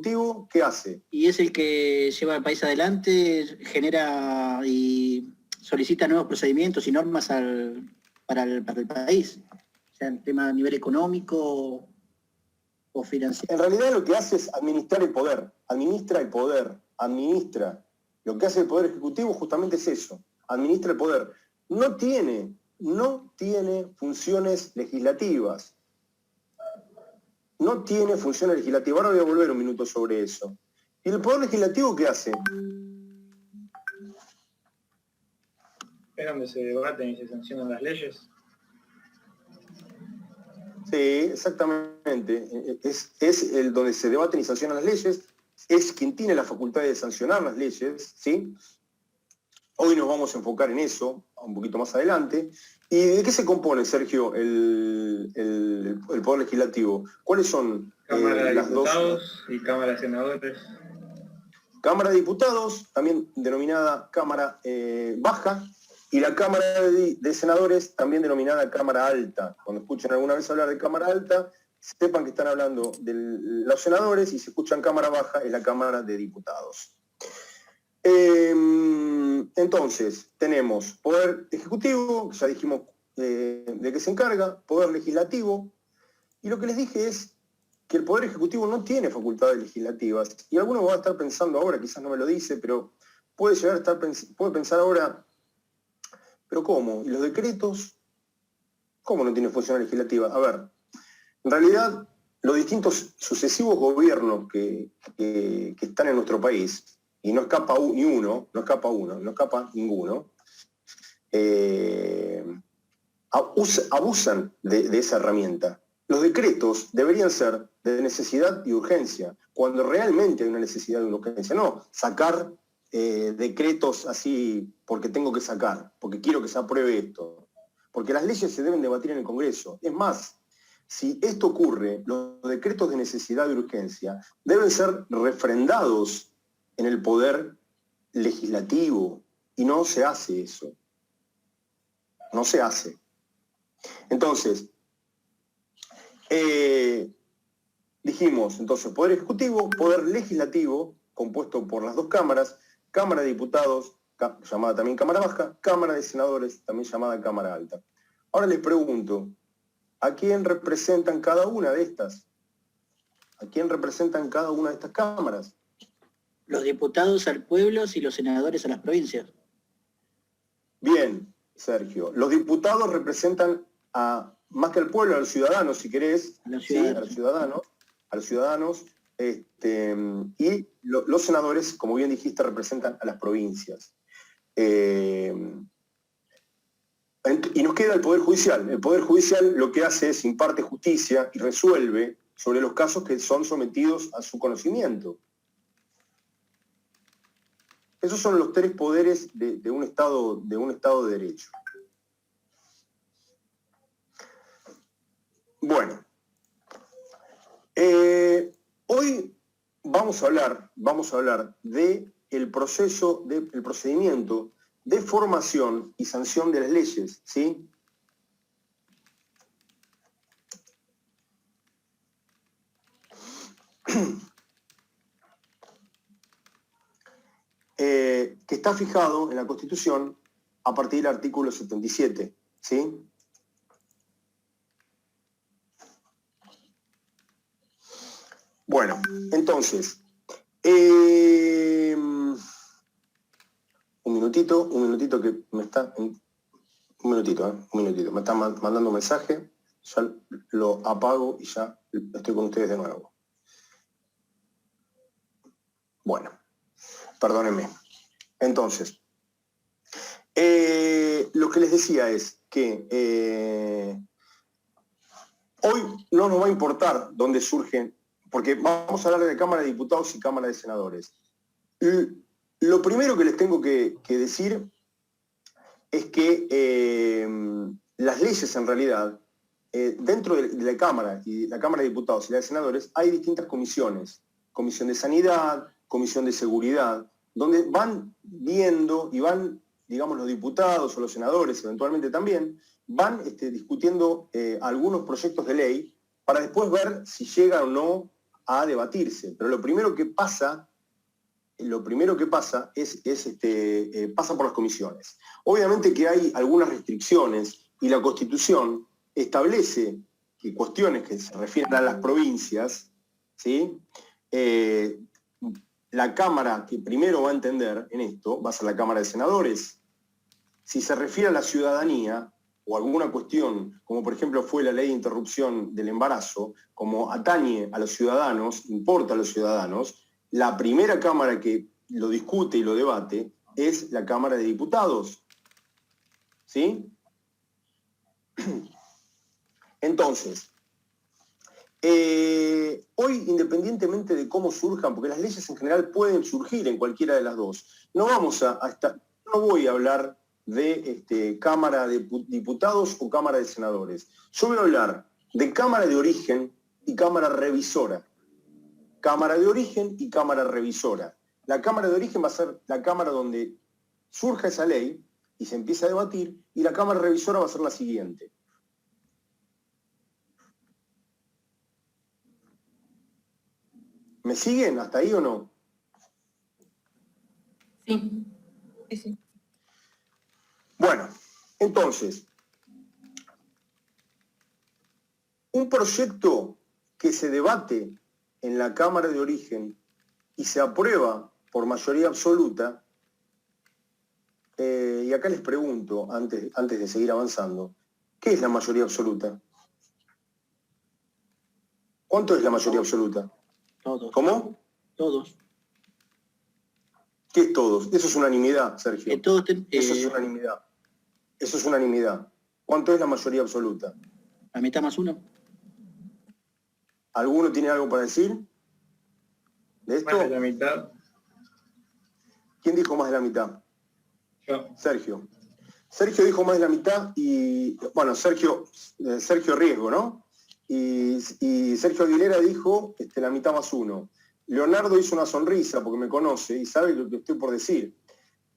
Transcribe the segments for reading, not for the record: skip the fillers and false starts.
Ejecutivo, ¿qué hace? Y es el que lleva al país adelante, genera y solicita nuevos procedimientos y normas para el país, o sea, en tema a nivel económico o financiero. En realidad lo que hace es administrar el poder, administra el poder, administra. Lo que hace el Poder Ejecutivo justamente es eso, administra el poder. No tiene funciones legislativas. No tiene funciones legislativas. Ahora voy a volver un minuto sobre eso. ¿Y el Poder Legislativo qué hace? Es donde se debaten y se sancionan las leyes. Sí, exactamente. Es el donde se debaten y sancionan las leyes. Es quien tiene la facultad de sancionar las leyes, ¿sí? Hoy nos vamos a enfocar en eso, un poquito más adelante. ¿Y de qué se compone, Sergio, el Poder Legislativo? ¿Cuáles son Cámara de las Diputados y Cámara de Senadores. Cámara de Diputados, también denominada Cámara Baja, y la Cámara de Senadores, también denominada Cámara Alta? Cuando escuchen alguna vez hablar de Cámara Alta, sepan que están hablando de los senadores, y si escuchan Cámara Baja, es la Cámara de Diputados. Entonces, tenemos Poder Ejecutivo, ya dijimos de qué se encarga, Poder Legislativo, y lo que les dije es que el Poder Ejecutivo no tiene facultades legislativas, y alguno va a estar pensando ahora, quizás no me lo dice, pero puede pensar ahora, ¿pero cómo? ¿Y los decretos? ¿Cómo no tienen función legislativa? A ver, en realidad, los distintos sucesivos gobiernos que están en nuestro país, y no escapa ninguno, abusan de esa herramienta. Los decretos deberían ser de necesidad y urgencia, cuando realmente hay una necesidad y una urgencia. No sacar decretos así porque tengo que sacar, porque quiero que se apruebe esto. Porque las leyes se deben debatir en el Congreso. Es más, si esto ocurre, los decretos de necesidad y urgencia deben ser refrendados en el Poder Legislativo, y no se hace eso. No se hace. Entonces, dijimos, Poder Ejecutivo, Poder Legislativo, compuesto por las dos cámaras, Cámara de Diputados, llamada también Cámara Baja, Cámara de Senadores, también llamada Cámara Alta. Ahora les pregunto, ¿a quién representan cada una de estas? ¿A quién representan cada una de estas cámaras? Los diputados al pueblo y los senadores a las provincias. Bien, Sergio. Los diputados representan más que al pueblo, a los ciudadanos, si querés. ¿Sí? A los ciudadanos. Y los senadores, como bien dijiste, representan a las provincias. Y nos queda el Poder Judicial. El Poder Judicial lo que hace es imparte justicia y resuelve sobre los casos que son sometidos a su conocimiento. Esos son los tres poderes de un Estado de Derecho. Bueno, hoy vamos a hablar del procedimiento de formación y sanción de las leyes, ¿sí? Que está fijado en la Constitución a partir del artículo 77, ¿sí? Bueno, entonces, un minutito que me está... un minutito, me están mandando un mensaje, ya lo apago y ya estoy con ustedes de nuevo. Bueno, perdónenme. Entonces, lo que les decía es que hoy no nos va a importar dónde surgen, porque vamos a hablar de Cámara de Diputados y Cámara de Senadores. Lo primero que les tengo que decir es que las leyes en realidad, dentro de la Cámara y la Cámara de Diputados y la de Senadores, hay distintas comisiones. Comisión de Sanidad, Comisión de Seguridad, donde van viendo y van, digamos, los diputados o los senadores eventualmente también, van discutiendo algunos proyectos de ley para después ver si llega o no a debatirse. Pero lo primero que pasa pasa por las comisiones. Obviamente que hay algunas restricciones y la Constitución establece que cuestiones que se refieren a las provincias, ¿sí? La Cámara que primero va a entender en esto va a ser la Cámara de Senadores. Si se refiere a la ciudadanía o alguna cuestión, como por ejemplo fue la ley de interrupción del embarazo, como atañe a los ciudadanos, importa a los ciudadanos, la primera Cámara que lo discute y lo debate es la Cámara de Diputados. ¿Sí? Entonces, hoy, independientemente de cómo surjan, porque las leyes en general pueden surgir en cualquiera de las dos, no voy a hablar de Cámara de Diputados o Cámara de Senadores. Yo voy a hablar de Cámara de Origen y Cámara Revisora. Cámara de Origen y Cámara Revisora. La Cámara de Origen va a ser la Cámara donde surja esa ley y se empieza a debatir, y la Cámara Revisora va a ser la siguiente. ¿Me siguen hasta ahí o no? Sí. Sí. Bueno, entonces, un proyecto que se debate en la Cámara de Origen y se aprueba por mayoría absoluta, y acá les pregunto, antes de seguir avanzando, ¿qué es la mayoría absoluta? ¿Cuánto es la mayoría absoluta? Todos. ¿Cómo? Todos. ¿Qué es todos? Eso es unanimidad, Sergio. Eso es unanimidad. Eso es unanimidad. ¿Cuánto es la mayoría absoluta? La mitad más uno. ¿Alguno tiene algo para decir de esto? Más de la mitad. ¿Quién dijo más de la mitad? Yo. Sergio. Sergio dijo más de la mitad y, bueno, Sergio Riesgo, ¿no? Y Sergio Aguilera dijo la mitad más uno. Leonardo hizo una sonrisa porque me conoce y sabe lo que estoy por decir.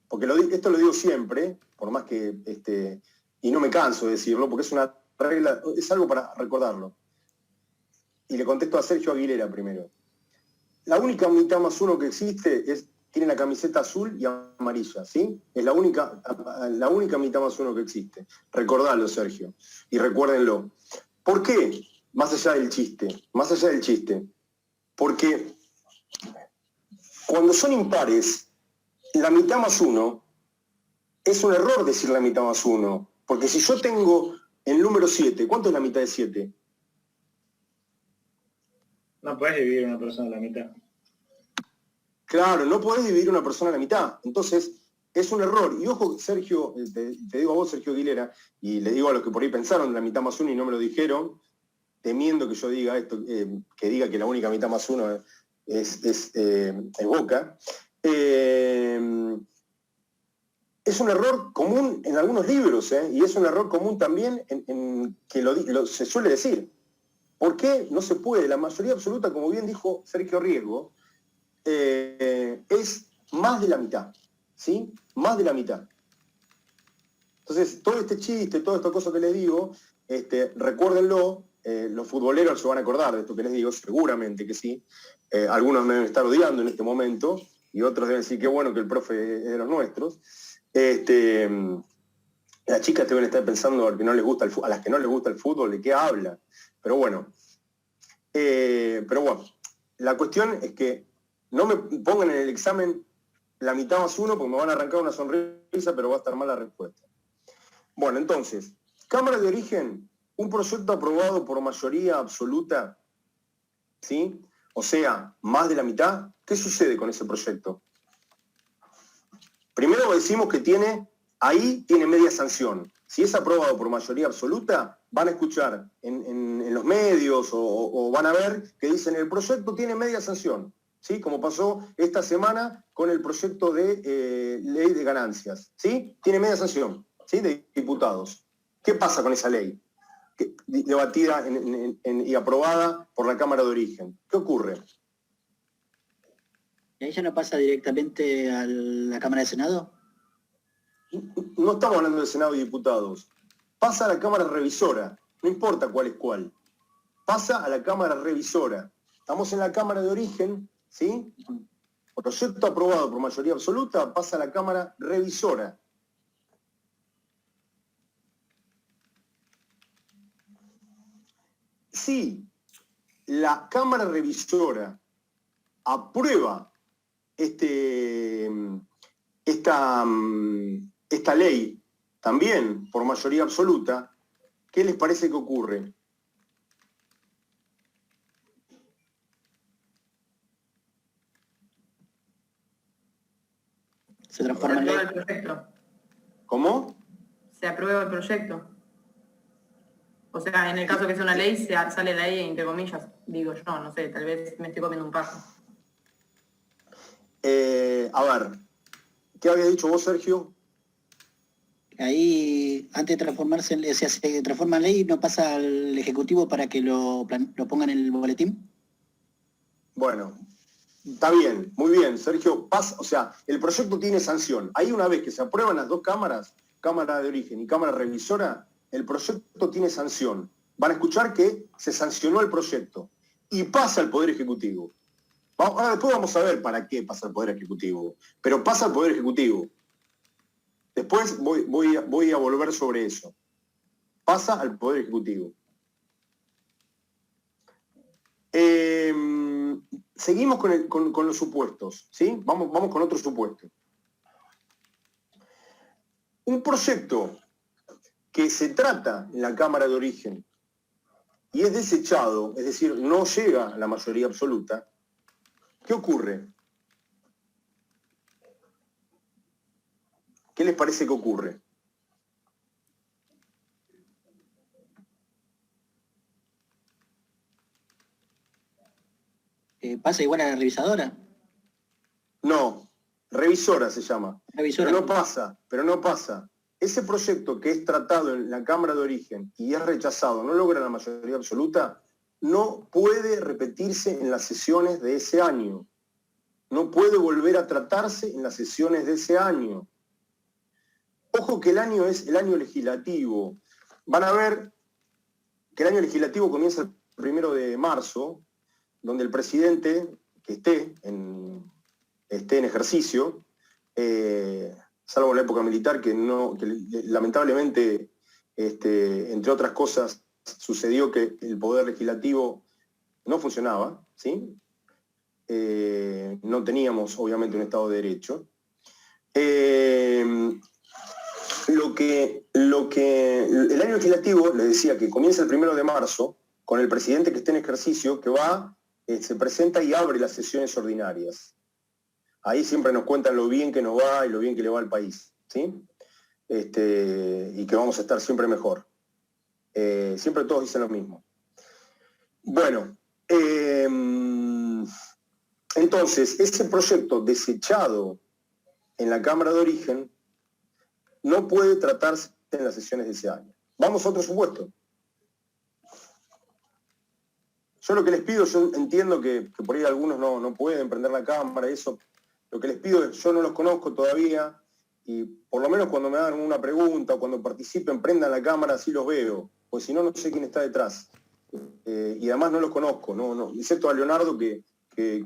Porque esto lo digo siempre, por más que, y no me canso de decirlo, porque es una regla, es algo para recordarlo. Y le contesto a Sergio Aguilera primero. La única mitad más uno que existe tiene la camiseta azul y amarilla, ¿sí? Es la única mitad más uno que existe. Recordalo, Sergio, y recuérdenlo. ¿Por qué? Más allá del chiste. Porque cuando son impares, la mitad más uno, es un error decir la mitad más uno. Porque si yo tengo el número 7, ¿cuánto es la mitad de 7? No puedes dividir una persona a la mitad. Claro, no podés dividir una persona a la mitad. Entonces, es un error. Y ojo, Sergio, te digo a vos, Sergio Aguilera, y le digo a los que por ahí pensaron en la mitad más uno y no me lo dijeron, temiendo que yo diga esto, que diga que la única mitad más uno es Boca. Es un error común en algunos libros, y es un error común también en que se suele decir. ¿Por qué no se puede? La mayoría absoluta, como bien dijo Sergio Riesgo, es más de la mitad, ¿sí? Más de la mitad. Entonces, todo este chiste, toda esta cosa que les digo, recuérdenlo, los futboleros se van a acordar de esto que les digo, seguramente que sí. Algunos me deben estar odiando en este momento, y otros deben decir qué bueno que el profe es de los nuestros. Las chicas deben estar pensando a las que no les gusta el fútbol, ¿de qué habla? Pero bueno, la cuestión es que no me pongan en el examen la mitad más uno porque me van a arrancar una sonrisa, pero va a estar mal la respuesta. Bueno, entonces, Cámara de Origen, un proyecto aprobado por mayoría absoluta, ¿sí? O sea, más de la mitad. ¿Qué sucede con ese proyecto? Primero decimos que tiene media sanción. Si es aprobado por mayoría absoluta, van a escuchar en los medios o van a ver que dicen el proyecto tiene media sanción, ¿sí? Como pasó esta semana con el proyecto de ley de ganancias, ¿sí? Tiene media sanción, ¿sí? De diputados. ¿Qué pasa con esa ley? Debatida y aprobada por la Cámara de Origen. ¿Qué ocurre? ¿Y ahí ya no pasa directamente a la Cámara de Senado? No estamos hablando de Senado y diputados. Pasa a la Cámara Revisora, no importa cuál es cuál. Pasa a la Cámara Revisora. Estamos en la Cámara de Origen, ¿sí? Proyecto aprobado por mayoría absoluta, pasa a la Cámara Revisora. Si la Cámara Revisora aprueba esta ley también por mayoría absoluta, ¿qué les parece que ocurre? Se transforma en ley. aprueba el proyecto. ¿Cómo? Se aprueba el proyecto. O sea, en el caso que sea una ley, sale ley entre comillas. Digo yo, no sé, tal vez me estoy comiendo un paso. A ver, ¿qué habías dicho vos, Sergio? Ahí, antes de transformarse en ley, o sea, se transforma en ley y no pasa al Ejecutivo para que lo pongan en el boletín. Bueno, está bien, muy bien, Sergio. O sea, el proyecto tiene sanción. Ahí una vez que se aprueban las dos cámaras, Cámara de Origen y Cámara Revisora, el proyecto tiene sanción. Van a escuchar que se sancionó el proyecto y pasa al Poder Ejecutivo. Ahora después vamos a ver para qué pasa al Poder Ejecutivo, pero pasa al Poder Ejecutivo. Después voy a volver sobre eso. Pasa al Poder Ejecutivo. Seguimos con los supuestos, ¿sí? Vamos con otro supuesto. Un proyecto que se trata en la Cámara de Origen y es desechado, es decir, no llega a la mayoría absoluta, ¿qué ocurre? ¿Qué les parece que ocurre? ¿Pasa igual a la revisadora? No, revisora se llama. Revisora. Pero no pasa. Ese proyecto que es tratado en la Cámara de Origen y es rechazado, no logra la mayoría absoluta, no puede repetirse en las sesiones de ese año. No puede volver a tratarse en las sesiones de ese año. Ojo que el año es el año legislativo. Van a ver que el año legislativo comienza el 1 de marzo, donde el presidente que esté en ejercicio, salvo en la época militar, que lamentablemente, entre otras cosas, sucedió que el poder legislativo no funcionaba, ¿sí? No teníamos, obviamente, un Estado de Derecho. El año legislativo, les decía, que comienza el 1 de marzo, con el presidente que esté en ejercicio, que se presenta y abre las sesiones ordinarias. Ahí siempre nos cuentan lo bien que nos va y lo bien que le va al país, ¿sí? Y que vamos a estar siempre mejor. Siempre todos dicen lo mismo. Bueno, entonces, ese proyecto desechado en la Cámara de Origen no puede tratarse en las sesiones de ese año. Vamos a otro supuesto. Yo lo que les pido, yo entiendo que por ahí algunos no pueden prender la cámara y eso. Lo que les pido es, yo no los conozco todavía y por lo menos cuando me hagan una pregunta o cuando participen, prendan la cámara, así los veo. Pues si no, no sé quién está detrás. Y además no los conozco, excepto a Leonardo que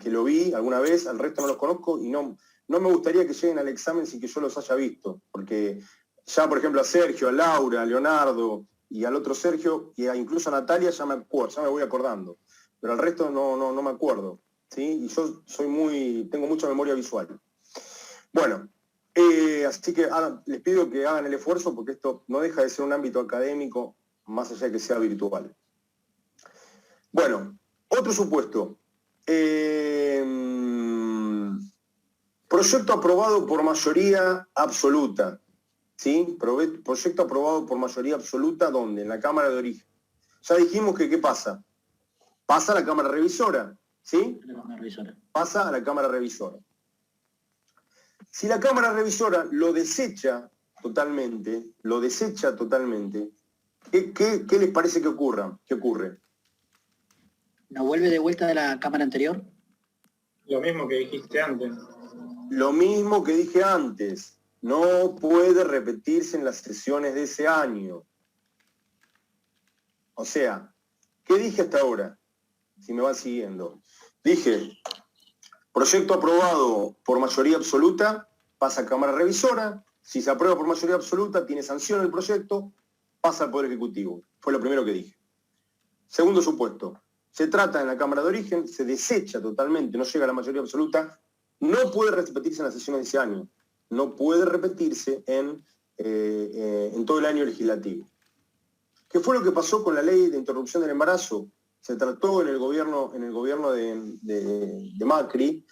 lo vi alguna vez, al resto no los conozco y no me gustaría que lleguen al examen sin que yo los haya visto. Porque ya, por ejemplo, a Sergio, a Laura, a Leonardo y al otro Sergio, y incluso a Natalia ya me voy acordando. Pero al resto no me acuerdo, ¿sí? Y yo tengo mucha memoria visual. Bueno, así que les pido que hagan el esfuerzo porque esto no deja de ser un ámbito académico, más allá de que sea virtual. Bueno, otro supuesto. Proyecto aprobado por mayoría absoluta, ¿sí? Proyecto aprobado por mayoría absoluta, ¿dónde? En la Cámara de Origen. Ya dijimos que, ¿qué pasa? Pasa a la Cámara Revisora, ¿sí? Pasa a la Cámara Revisora. Si la Cámara Revisora lo desecha totalmente, ¿qué les parece que ocurra? ¿Qué ocurre? ¿No vuelve de vuelta de la Cámara anterior? Lo mismo que dijiste antes. Lo mismo que dije antes. No puede repetirse en las sesiones de ese año. O sea, ¿qué dije hasta ahora? si me van siguiendo. Dije, proyecto aprobado por mayoría absoluta, pasa a Cámara Revisora. Si se aprueba por mayoría absoluta, tiene sanción el proyecto, pasa al Poder Ejecutivo. Fue lo primero que dije. Segundo supuesto, se trata en la Cámara de Origen, se desecha totalmente, no llega a la mayoría absoluta, no puede repetirse en las sesiones de ese año, no puede repetirse en todo el año legislativo. ¿Qué fue lo que pasó con la ley de interrupción del embarazo? Se trató en el gobierno de Macri,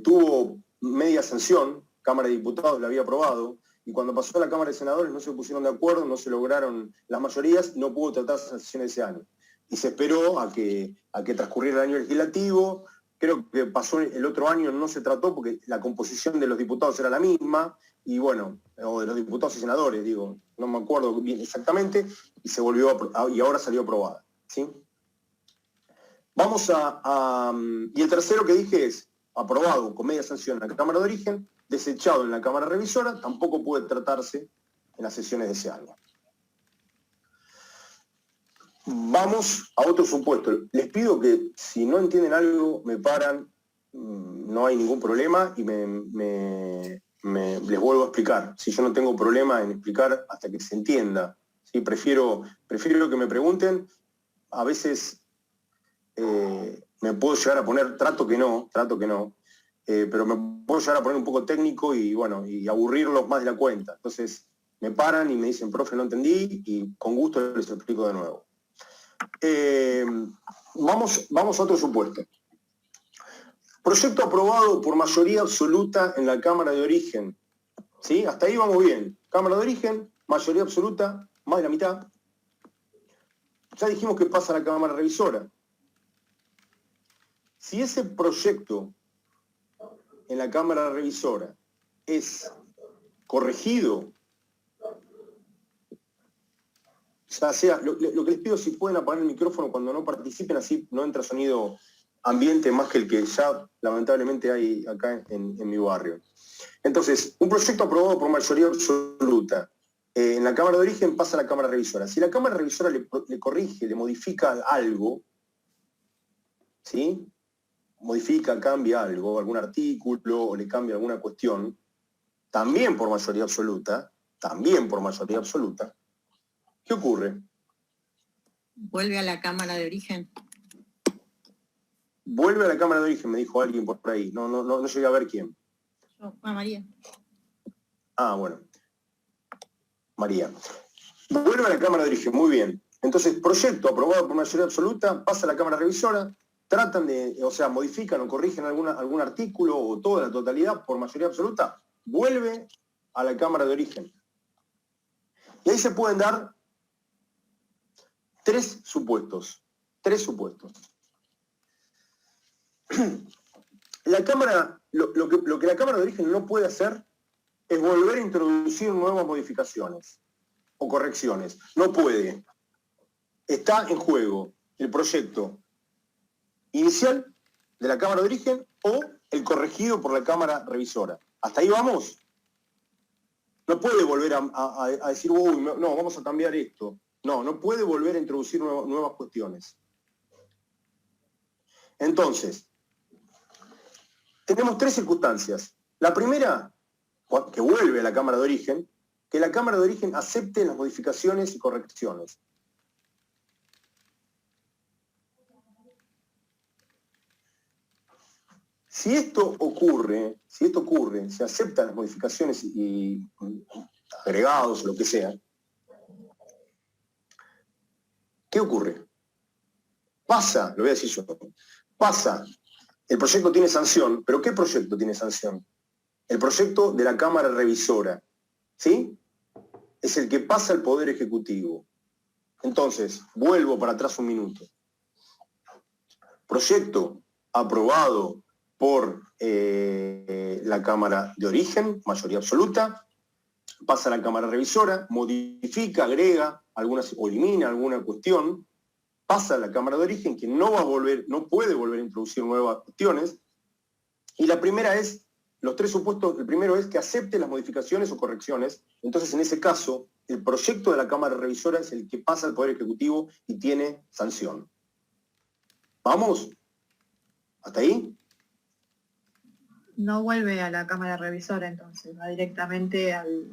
tuvo media sanción, Cámara de Diputados la había aprobado, y cuando pasó a la Cámara de Senadores no se pusieron de acuerdo, no se lograron las mayorías, y no pudo tratarse en las sesiones de ese año. Y se esperó a que transcurriera el año legislativo. Creo que pasó el otro año, no se trató porque la composición de los diputados era la misma, y bueno, o de los diputados y senadores, digo, no me acuerdo bien exactamente, y se volvió y ahora salió aprobada, ¿sí? Vamos y el tercero que dije es, aprobado con media sanción en la Cámara de Origen, desechado en la Cámara Revisora, tampoco puede tratarse en las sesiones de ese año. Vamos a otro supuesto. Les pido que si no entienden algo, me paran, no hay ningún problema y les vuelvo a explicar. Si yo no tengo problema en explicar hasta que se entienda, ¿sí? Prefiero que me pregunten. A veces me puedo llegar a poner, trato que no, pero me puedo llegar a poner un poco técnico y bueno, y aburrirlos más de la cuenta. Entonces me paran y me dicen, profe, no entendí, y con gusto les explico de nuevo. Vamos a otro supuesto. Proyecto aprobado por mayoría absoluta en la Cámara de Origen. ¿Sí? Hasta ahí vamos bien. Cámara de Origen, mayoría absoluta, más de la mitad. Ya dijimos que pasa a la Cámara Revisora. Si ese proyecto en la Cámara Revisora es corregido, lo que les pido, si pueden apagar el micrófono cuando no participen, así no entra sonido ambiente más que el que ya lamentablemente hay acá en mi barrio. Entonces, un proyecto aprobado por mayoría absoluta en la Cámara de Origen pasa a la Cámara Revisora. Si la Cámara Revisora le corrige, le modifica algo, ¿sí? Modifica, cambia algo, algún artículo, o le cambia alguna cuestión, también por mayoría absoluta, ¿qué ocurre? Vuelve a la Cámara de Origen. Vuelve a la Cámara de Origen, me dijo alguien por ahí. No llegué a ver quién. Yo, María. Ah, bueno. María. Vuelve a la Cámara de Origen, muy bien. Entonces, proyecto aprobado por mayoría absoluta, pasa a la Cámara Revisora, tratan modifican o corrigen algún artículo o toda la totalidad por mayoría absoluta, vuelve a la Cámara de Origen. Y ahí se pueden dar tres supuestos. La Cámara, lo que la Cámara de Origen no puede hacer es volver a introducir nuevas modificaciones o correcciones. No puede. Está en juego el proyecto inicial de la Cámara de Origen o el corregido por la Cámara Revisora. ¿Hasta ahí vamos? No puede volver a decir, uy, no, vamos a cambiar esto. No puede volver a introducir nuevas cuestiones. Entonces, tenemos tres circunstancias. La primera, que vuelve a la Cámara de Origen, que la Cámara de Origen acepte las modificaciones y correcciones. Si esto ocurre, se aceptan las modificaciones y agregados, lo que sea, ¿qué ocurre? Pasa, lo voy a decir yo, pasa, el proyecto tiene sanción, pero ¿qué proyecto tiene sanción? El proyecto de la Cámara Revisora, ¿sí? Es el que pasa al Poder Ejecutivo. Entonces, vuelvo para atrás un minuto. Proyecto aprobado por la Cámara de Origen, mayoría absoluta, pasa a la Cámara Revisora, modifica, agrega algunas o elimina alguna cuestión, pasa a la Cámara de Origen, que no puede volver a introducir nuevas cuestiones, y la primera es, los tres supuestos, el primero es que acepte las modificaciones o correcciones. Entonces, en ese caso, el proyecto de la Cámara Revisora es el que pasa al Poder Ejecutivo y tiene sanción. ¿Vamos? ¿Hasta ahí? No vuelve a la Cámara Revisora entonces, va directamente al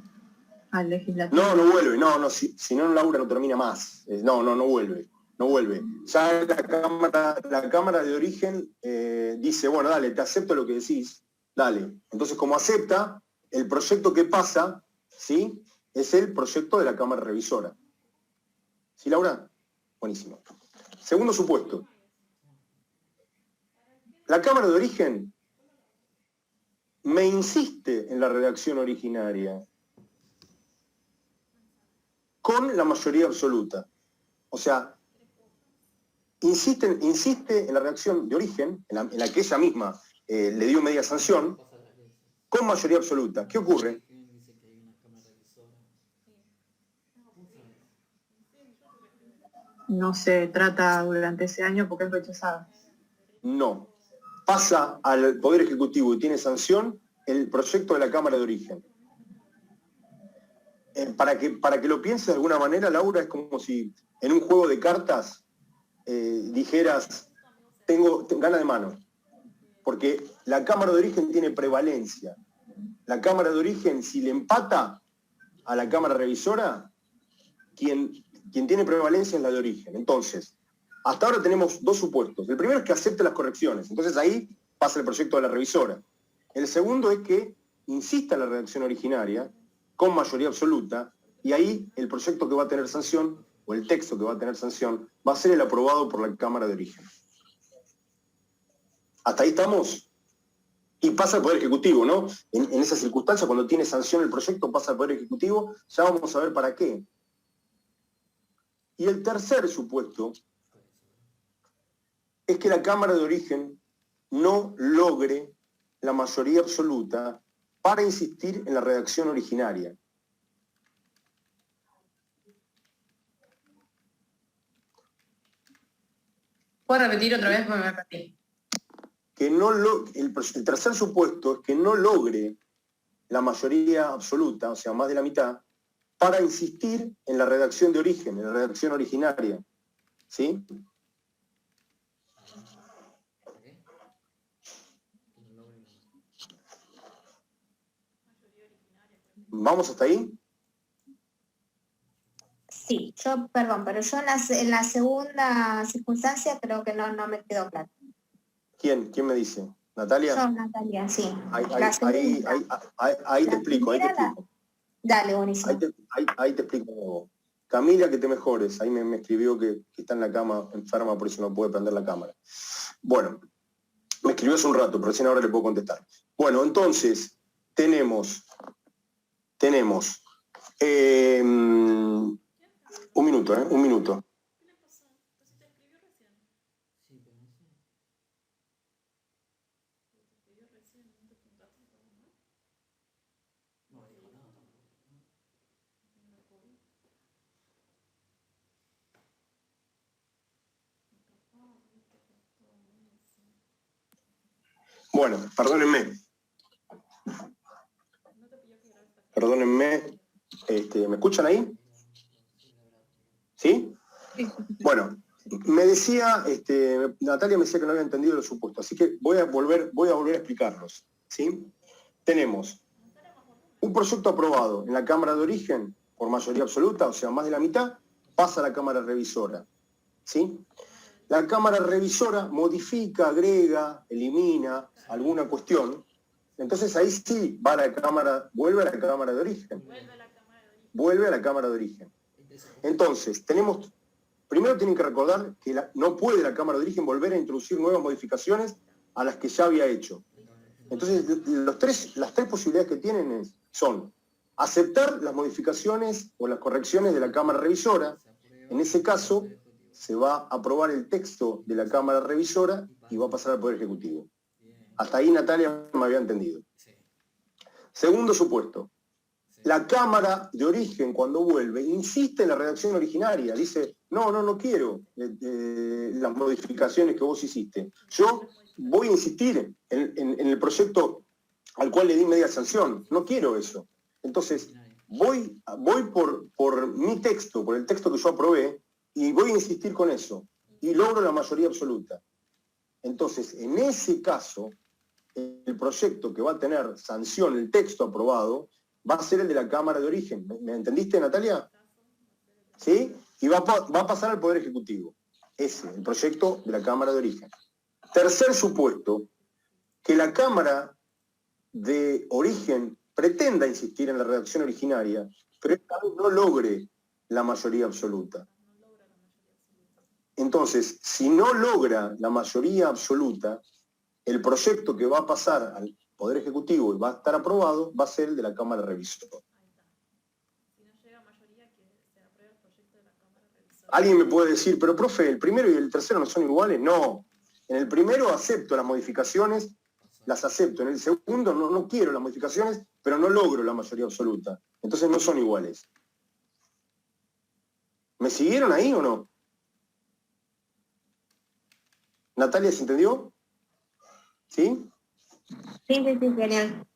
legislativo. No vuelve, no, si no Laura no termina más. No vuelve. Ya la Cámara de Origen dice, bueno, dale, te acepto lo que decís, dale. Entonces, como acepta, el proyecto que pasa, ¿sí? Es el proyecto de la Cámara Revisora. ¿Sí, Laura? Buenísimo. Segundo supuesto. La Cámara de Origen me insiste en la redacción originaria con la mayoría absoluta. O sea, insiste en la redacción de origen, en la que ella misma le dio media sanción, con mayoría absoluta. ¿Qué ocurre? No se trata durante ese año porque es rechazada. No. Pasa al Poder Ejecutivo y tiene sanción el proyecto de la Cámara de Origen. Para que lo piense de alguna manera, Laura, es como si en un juego de cartas dijeras, tengo gana de mano. Porque la Cámara de Origen tiene prevalencia. La Cámara de Origen, si le empata a la Cámara Revisora, quien tiene prevalencia es la de Origen. Entonces, hasta ahora tenemos dos supuestos. El primero es que acepte las correcciones. Entonces ahí pasa el proyecto de la revisora. El segundo es que insista en la redacción originaria con mayoría absoluta y ahí el proyecto que va a tener sanción o el texto que va a tener sanción va a ser el aprobado por la Cámara de Origen. ¿Hasta ahí estamos? Y pasa al Poder Ejecutivo, ¿no? En esa circunstancia, cuando tiene sanción el proyecto, pasa al Poder Ejecutivo. Ya vamos a ver para qué. Y el tercer supuesto es que la Cámara de Origen no logre la mayoría absoluta para insistir en la redacción originaria. ¿Puedo repetir otra vez? Porque me perdí. El tercer supuesto es que no logre la mayoría absoluta, o sea, más de la mitad, para insistir en la redacción de origen, en la redacción originaria. ¿Sí? ¿Vamos hasta ahí? Sí, perdón, pero yo en la segunda circunstancia creo que no me quedó claro. ¿Quién me dice? ¿Natalia? Yo, Natalia, sí. Ahí te explico. Dale, buenísimo. Ahí te explico. Camila, que te mejores. Ahí me escribió que está en la cama enferma, por eso no puede prender la cámara. Bueno, me escribió hace un rato, pero recién ahora le puedo contestar. Bueno, entonces, tenemos un minuto. Bueno, perdónenme. ¿Me escuchan ahí? ¿Sí? Bueno, me decía, Natalia me decía que no había entendido los supuestos, así que voy a volver a explicarlos. ¿Sí? Tenemos un proyecto aprobado en la Cámara de Origen por mayoría absoluta, o sea, más de la mitad, pasa a la Cámara Revisora. ¿Sí? La Cámara Revisora modifica, agrega, elimina alguna cuestión. Entonces ahí sí vuelve a la Cámara de Origen. Vuelve a la Cámara de Origen. Entonces, primero tienen que recordar que no puede la Cámara de Origen volver a introducir nuevas modificaciones a las que ya había hecho. Entonces, las tres posibilidades que tienen son aceptar las modificaciones o las correcciones de la Cámara Revisora. En ese caso, se va a aprobar el texto de la Cámara Revisora y va a pasar al Poder Ejecutivo. Hasta ahí Natalia me había entendido. Segundo supuesto. La Cámara de Origen, cuando vuelve, insiste en la redacción originaria. Dice, no quiero las modificaciones que vos hiciste. Yo voy a insistir en el proyecto al cual le di media sanción. No quiero eso. Entonces, voy por mi texto, por el texto que yo aprobé, y voy a insistir con eso. Y logro la mayoría absoluta. Entonces, en ese caso, el proyecto que va a tener sanción, el texto aprobado, va a ser el de la Cámara de Origen. ¿Me entendiste, Natalia? ¿Sí? Y va a pasar al Poder Ejecutivo. Ese, el proyecto de la Cámara de Origen. Tercer supuesto, que la Cámara de Origen pretenda insistir en la redacción originaria, pero esta vez no logre la mayoría absoluta. Entonces, si no logra la mayoría absoluta, el proyecto que va a pasar al Poder Ejecutivo y va a estar aprobado va a ser el de la Cámara Revisora. Alguien me puede decir, pero profe, ¿el primero y el tercero no son iguales? No. En el primero acepto las modificaciones, las acepto. En el segundo no quiero las modificaciones, pero no logro la mayoría absoluta. Entonces no son iguales. ¿Me siguieron ahí o no? ¿Natalia se entendió? ¿Sí? Sí, genial.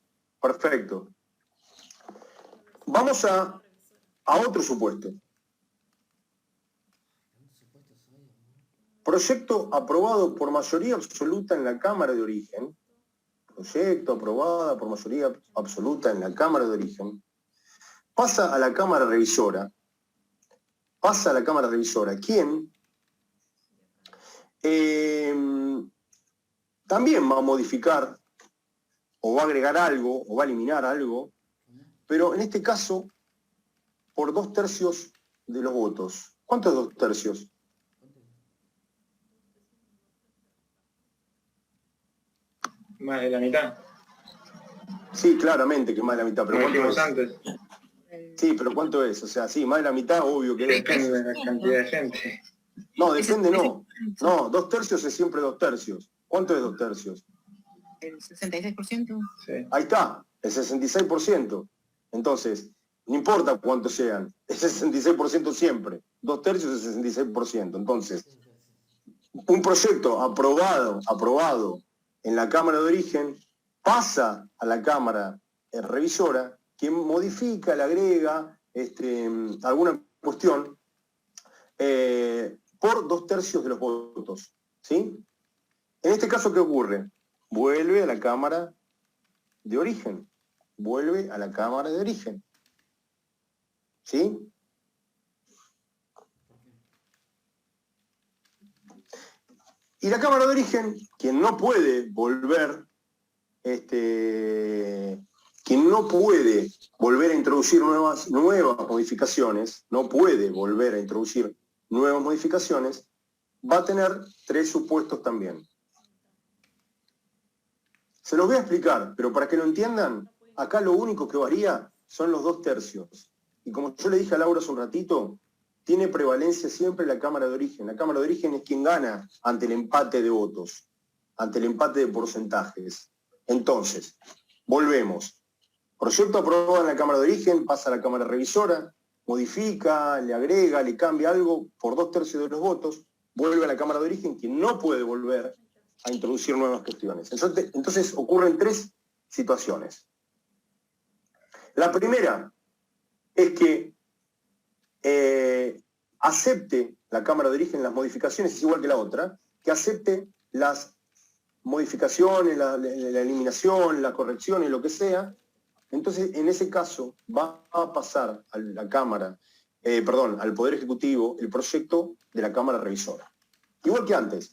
Perfecto. Vamos a otro supuesto. Proyecto aprobado por mayoría absoluta en la Cámara de Origen. Proyecto aprobado por mayoría absoluta en la Cámara de Origen. Pasa a la Cámara Revisora. Pasa a la Cámara Revisora. ¿Quién? También va a modificar o va a agregar algo o va a eliminar algo, pero en este caso por 2/3 de los votos. ¿Cuánto es 2/3? Más de la mitad. Sí, claramente que más de la mitad, pero Como ¿cuánto dijimos es? antes, Sí, pero ¿cuánto es? O sea, sí, más de la mitad, obvio que es. depende de la cantidad de gente. No, depende no. No, 2/3 es siempre 2/3. ¿Cuánto es 2/3? El 66%. Sí. Ahí está, el 66%. Entonces, no importa cuántos sean, es 66% siempre. 2/3 es 66%. Entonces, un proyecto aprobado en la Cámara de Origen pasa a la Cámara Revisora, quien modifica, le agrega alguna cuestión por 2/3 de los votos. ¿Sí? En este caso, ¿qué ocurre? Vuelve a la Cámara de Origen. Vuelve a la Cámara de Origen. ¿Sí? Y la Cámara de Origen, quien no puede volver, quien no puede volver a introducir nuevas modificaciones, no puede volver a introducir nuevas modificaciones, va a tener 3 supuestos también. Se los voy a explicar, pero para que lo entiendan, acá lo único que varía son los 2/3. Y como yo le dije a Laura hace un ratito, tiene prevalencia siempre la Cámara de Origen. La Cámara de Origen es quien gana ante el empate de votos, ante el empate de porcentajes. Entonces, volvemos. Proyecto aprobado en la Cámara de Origen, pasa a la Cámara Revisora, modifica, le agrega, le cambia algo por 2/3 de los votos, vuelve a la Cámara de Origen, quien no puede volver a introducir nuevas cuestiones. Entonces ocurren 3 situaciones. La primera es que acepte la Cámara de Origen las modificaciones, es igual que la otra, que acepte las modificaciones, la eliminación, la corrección y lo que sea. Entonces, en ese caso, va a pasar a la Cámara, al Poder Ejecutivo el proyecto de la Cámara Revisora. Igual que antes.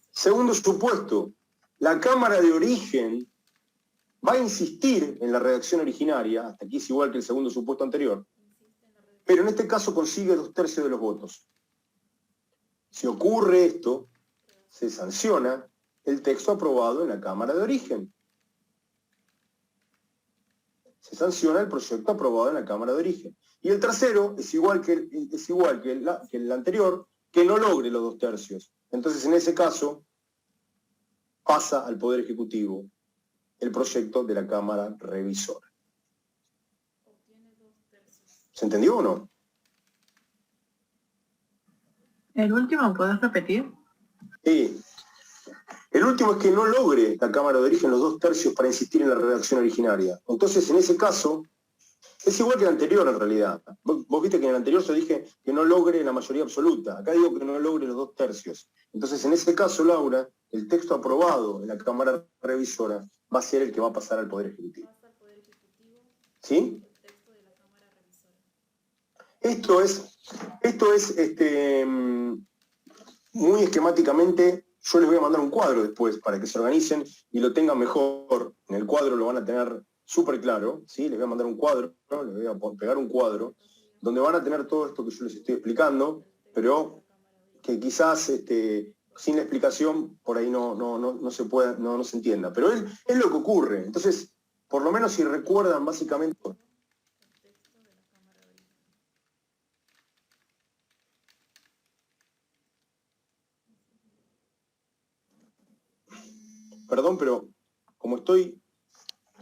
Segundo supuesto, la Cámara de Origen va a insistir en la redacción originaria, hasta aquí es igual que el segundo supuesto anterior, pero en este caso consigue 2/3 de los votos. Si ocurre esto, se sanciona el texto aprobado en la Cámara de Origen. Se sanciona el proyecto aprobado en la Cámara de Origen. Y el tercero es igual que el anterior, que no logre los 2/3. Entonces, en ese caso, pasa al Poder Ejecutivo el proyecto de la Cámara Revisora. ¿Se entendió o no? ¿El último podés repetir? Sí. El último es que no logre la Cámara de Origen los 2/3 para insistir en la redacción originaria. Entonces, en ese caso, Es igual que el anterior en realidad. Vos viste que en el anterior yo dije que no logre la mayoría absoluta. Acá digo que no logre los 2/3. Entonces, en ese caso, Laura, el texto aprobado en la Cámara Revisora va a ser el que va a pasar al Poder Ejecutivo. ¿Sí? Esto es muy esquemáticamente. Yo les voy a mandar un cuadro después para que se organicen y lo tengan mejor. En el cuadro lo van a tener súper claro, ¿sí? Les voy a mandar un cuadro, ¿no? Les voy a pegar un cuadro donde van a tener todo esto que yo les estoy explicando, pero que quizás sin la explicación por ahí no se pueda, no se entienda. Pero es lo que ocurre. Entonces, por lo menos si recuerdan básicamente. Perdón, pero como estoy...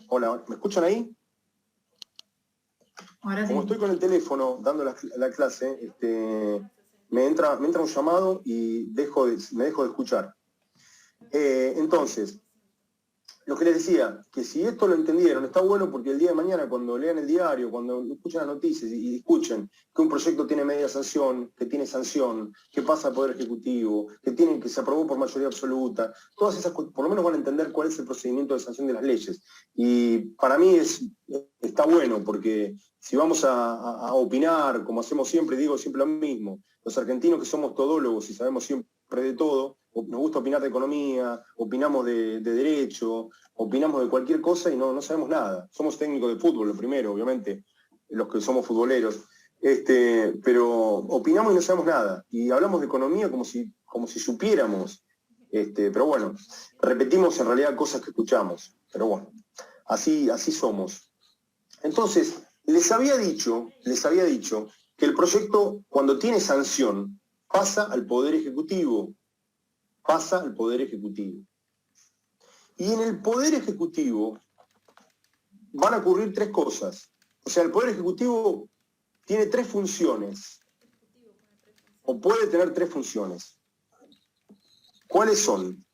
Hola, ¿me escuchan ahí? Ahora sí. Como estoy con el teléfono dando la clase, me entra un llamado y me dejo de escuchar. Entonces, lo que les decía, que si esto lo entendieron, está bueno porque el día de mañana cuando lean el diario, cuando escuchen las noticias y escuchen que un proyecto tiene media sanción, que tiene sanción, que pasa al Poder Ejecutivo, que se aprobó por mayoría absoluta, todas esas cosas, por lo menos van a entender cuál es el procedimiento de sanción de las leyes. Y para mí está bueno porque si vamos a opinar, como hacemos siempre, digo siempre lo mismo, los argentinos que somos todólogos y sabemos siempre de todo, nos gusta opinar de economía, opinamos de derecho, opinamos de cualquier cosa y no sabemos nada. Somos técnicos de fútbol, lo primero, obviamente, los que somos futboleros, pero opinamos y no sabemos nada. Y hablamos de economía como si supiéramos. Pero bueno, repetimos en realidad cosas que escuchamos. Pero bueno, así somos. Entonces, les había dicho que el proyecto, cuando tiene sanción, pasa al Poder Ejecutivo. Pasa al Poder Ejecutivo. Y en el Poder Ejecutivo van a ocurrir tres cosas. O sea, el Poder Ejecutivo tiene tres funciones. O puede tener tres funciones. ¿Cuáles son?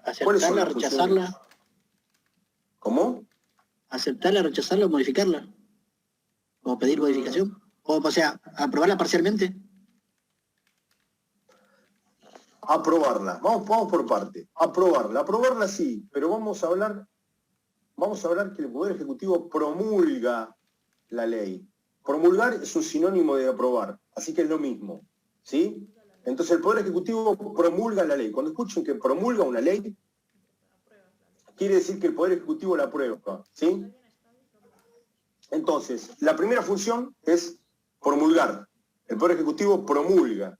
Aceptarla, rechazarla. ¿Cómo? Aceptarla, rechazarla o modificarla. O pedir modificación. O sea, aprobarla parcialmente. Aprobarla. Vamos por parte. Aprobarla sí, pero vamos a hablar que el Poder Ejecutivo promulga la ley. Promulgar es un sinónimo de aprobar, así que es lo mismo, ¿sí? Entonces el Poder Ejecutivo promulga la ley. Cuando escuchen que promulga una ley, quiere decir que el Poder Ejecutivo la aprueba, ¿sí? Entonces, la primera función es promulgar. El Poder Ejecutivo promulga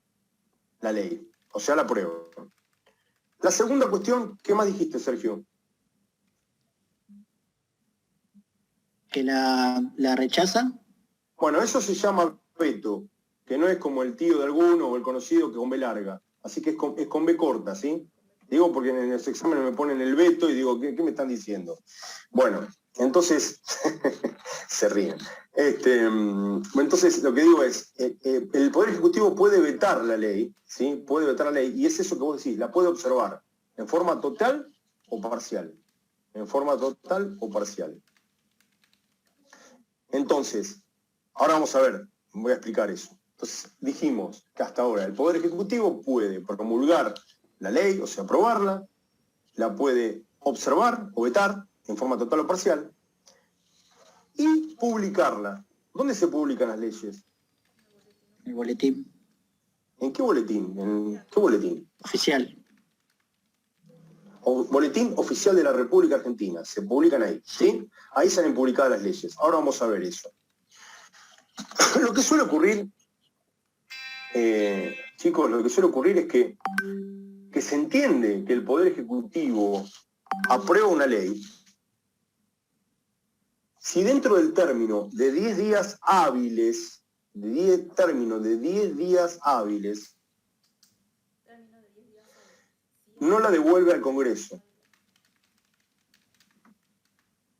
la ley, o sea, la aprueba. La segunda cuestión, ¿qué más dijiste, Sergio? Que la rechaza. Bueno, eso se llama veto, que no es como el tío de alguno o el conocido que con B larga. Así que es con B corta, ¿sí? Digo porque en los exámenes me ponen el veto y digo, ¿qué me están diciendo? Bueno, entonces, se ríen. Entonces, lo que digo es, el Poder Ejecutivo puede vetar la ley, ¿sí? Puede vetar la ley, y es eso que vos decís, la puede observar en forma total o parcial. En forma total o parcial. Entonces, ahora vamos a ver, voy a explicar eso. Entonces, dijimos que hasta ahora el Poder Ejecutivo puede promulgar la ley, o sea, aprobarla, la puede observar o vetar en forma total o parcial, y publicarla. ¿Dónde se publican las leyes? El boletín ¿En qué boletín? ¿En qué boletín? oficial. Boletín Oficial de la República Argentina. Se publican ahí, ¿sí? Ahí salen publicadas las leyes. Ahora vamos a ver eso. Lo que suele ocurrir, chicos, lo que suele ocurrir es que se entiende que el Poder Ejecutivo aprueba una ley si dentro del término de 10 días hábiles, no la devuelve al Congreso.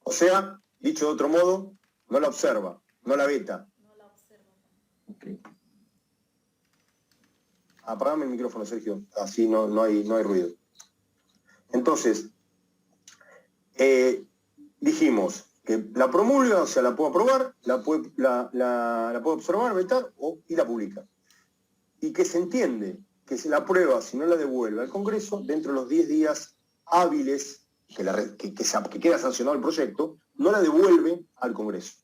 O sea, dicho de otro modo, no la observa, no la veta. Okay. Apagame el micrófono, Sergio, así no hay ruido. Entonces, dijimos que la promulga, o sea, la puede aprobar, la puede observar, vetar y la publica. Y que se entiende que se la aprueba, si no la devuelve al Congreso, dentro de los 10 días hábiles que queda sancionado el proyecto, no la devuelve al Congreso.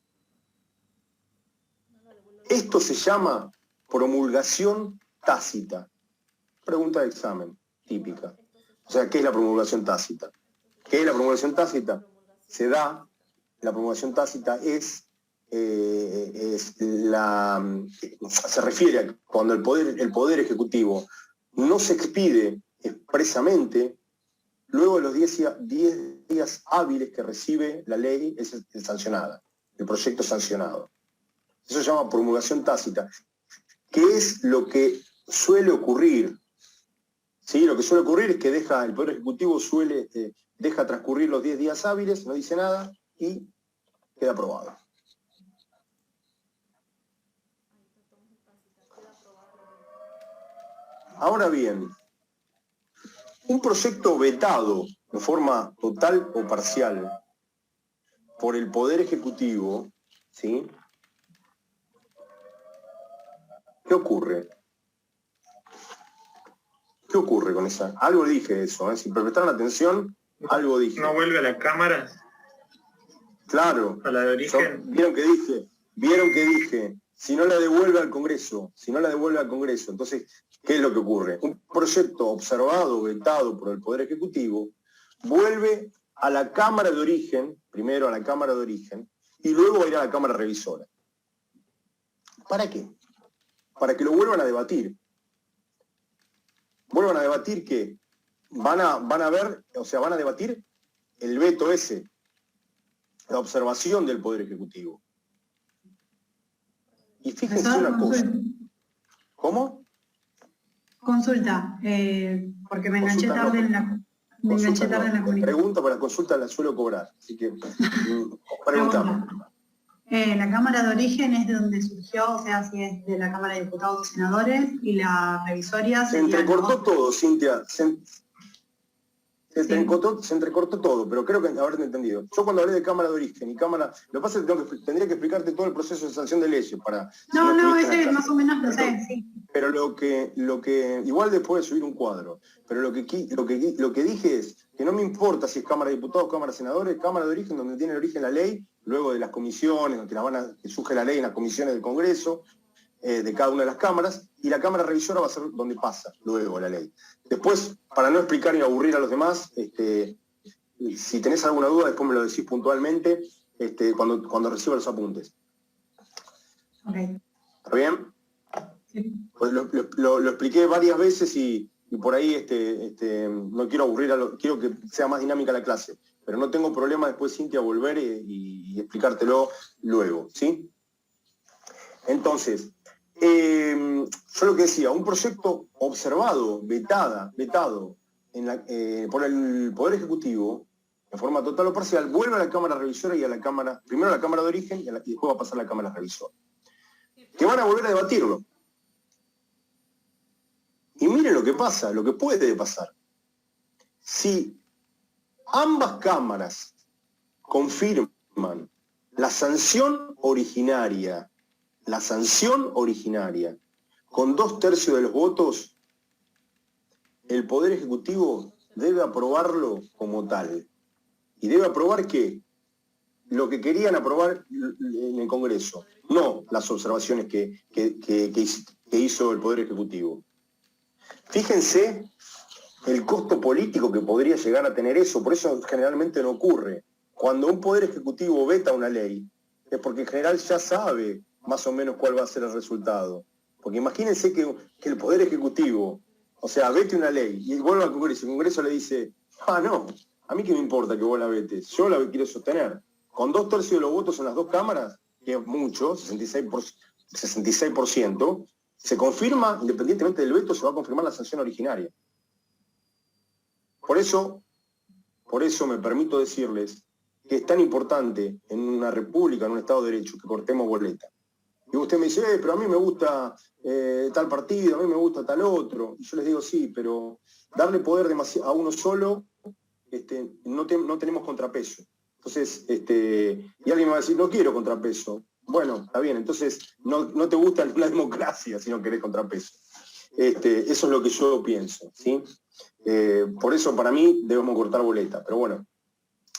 Esto se llama promulgación tácita. Pregunta de examen, típica. O sea, ¿qué es la promulgación tácita? ¿Qué es la promulgación tácita? La promulgación tácita se refiere a cuando el poder ejecutivo no se expide expresamente luego de los 10 días hábiles que recibe la ley es sancionada, el proyecto sancionado. Eso se llama promulgación tácita, que es lo que suele ocurrir. ¿Sí? Lo que suele ocurrir es que el Poder Ejecutivo deja transcurrir los 10 días hábiles, no dice nada y queda aprobado. Ahora bien, un proyecto vetado de forma total o parcial por el Poder Ejecutivo, ¿sí? ¿Qué ocurre? ¿Qué ocurre con esa? Algo dije eso, ¿eh? Si prestaron atención, algo dije. ¿No vuelve a la Cámara? Claro. ¿A la de origen? ¿Vieron que dije? Si no la devuelve al Congreso, entonces, ¿qué es lo que ocurre? Un proyecto observado, vetado por el Poder Ejecutivo, vuelve a la Cámara de origen, primero a la Cámara de origen, y luego va a ir a la Cámara Revisora. ¿Para qué? Para que lo vuelvan a debatir. Vuelvan a debatir que van a debatir el veto ese, la observación del Poder Ejecutivo. Y fíjense una cosa. ¿Cómo? Consulta, porque me enganché tarde en la comunicación. Pregunta, para la consulta la suelo cobrar, así que preguntame. La Cámara de origen es de donde surgió, o sea, si es de la Cámara de Diputados y Senadores, y la revisoria... Se entrecortó todo, Cintia. Se entrecortó todo, pero creo que haberte entendido. Yo cuando hablé de Cámara de origen y Cámara... Lo que pasa es que tendría que explicarte todo el proceso de sanción de leyes para... No, ese más o menos lo sé, sí. Pero lo que igual después de subir un cuadro, pero lo que dije es que no me importa si es Cámara de Diputados, Cámara de Senadores, Cámara de origen, donde tiene origen la ley, luego de las comisiones, que surge la ley en las comisiones del Congreso, de cada una de las cámaras, y la Cámara Revisora va a ser donde pasa luego la ley. Después, para no explicar ni aburrir a los demás, si tenés alguna duda, después me lo decís puntualmente cuando reciba los apuntes. Okay. ¿Está bien? Sí. Pues lo expliqué varias veces y por ahí no quiero aburrir, quiero que sea más dinámica la clase, pero no tengo problema después, Cintia, volver y explicártelo luego, ¿sí? Entonces, yo lo que decía, un proyecto observado, vetado por el Poder Ejecutivo, en forma total o parcial, vuelve a la Cámara Revisora y primero a la Cámara de origen y después va a pasar a la Cámara Revisora, que van a volver a debatirlo. Y miren lo que pasa, lo que puede pasar. Si ambas cámaras confirman la sanción originaria, con 2/3 de los votos, el Poder Ejecutivo debe aprobarlo como tal. ¿Y debe aprobar qué? Lo que querían aprobar en el Congreso, no las observaciones que hizo el Poder Ejecutivo. Fíjense el costo político que podría llegar a tener eso, por eso generalmente no ocurre. Cuando un Poder Ejecutivo veta una ley, es porque en general ya sabe más o menos cuál va a ser el resultado. Porque imagínense que el Poder Ejecutivo, o sea, vete una ley y vuelve al Congreso, y el Congreso le dice, no, a mí qué me importa que vos la vetes, yo la quiero sostener. Con 2/3 de los votos en las dos cámaras, que es mucho, 66%, se confirma, independientemente del veto, se va a confirmar la sanción originaria. Por eso me permito decirles que es tan importante en una república, en un Estado de Derecho, que cortemos boleta. Y usted me dice, pero a mí me gusta tal partido, a mí me gusta tal otro. Y yo les digo, sí, pero darle poder a uno solo no tenemos contrapeso. Entonces, y alguien me va a decir, no quiero contrapeso. Bueno, está bien, entonces no te gusta la democracia si no querés contrapeso. Eso es lo que yo pienso, ¿sí? Por eso para mí debemos cortar boleta, pero bueno,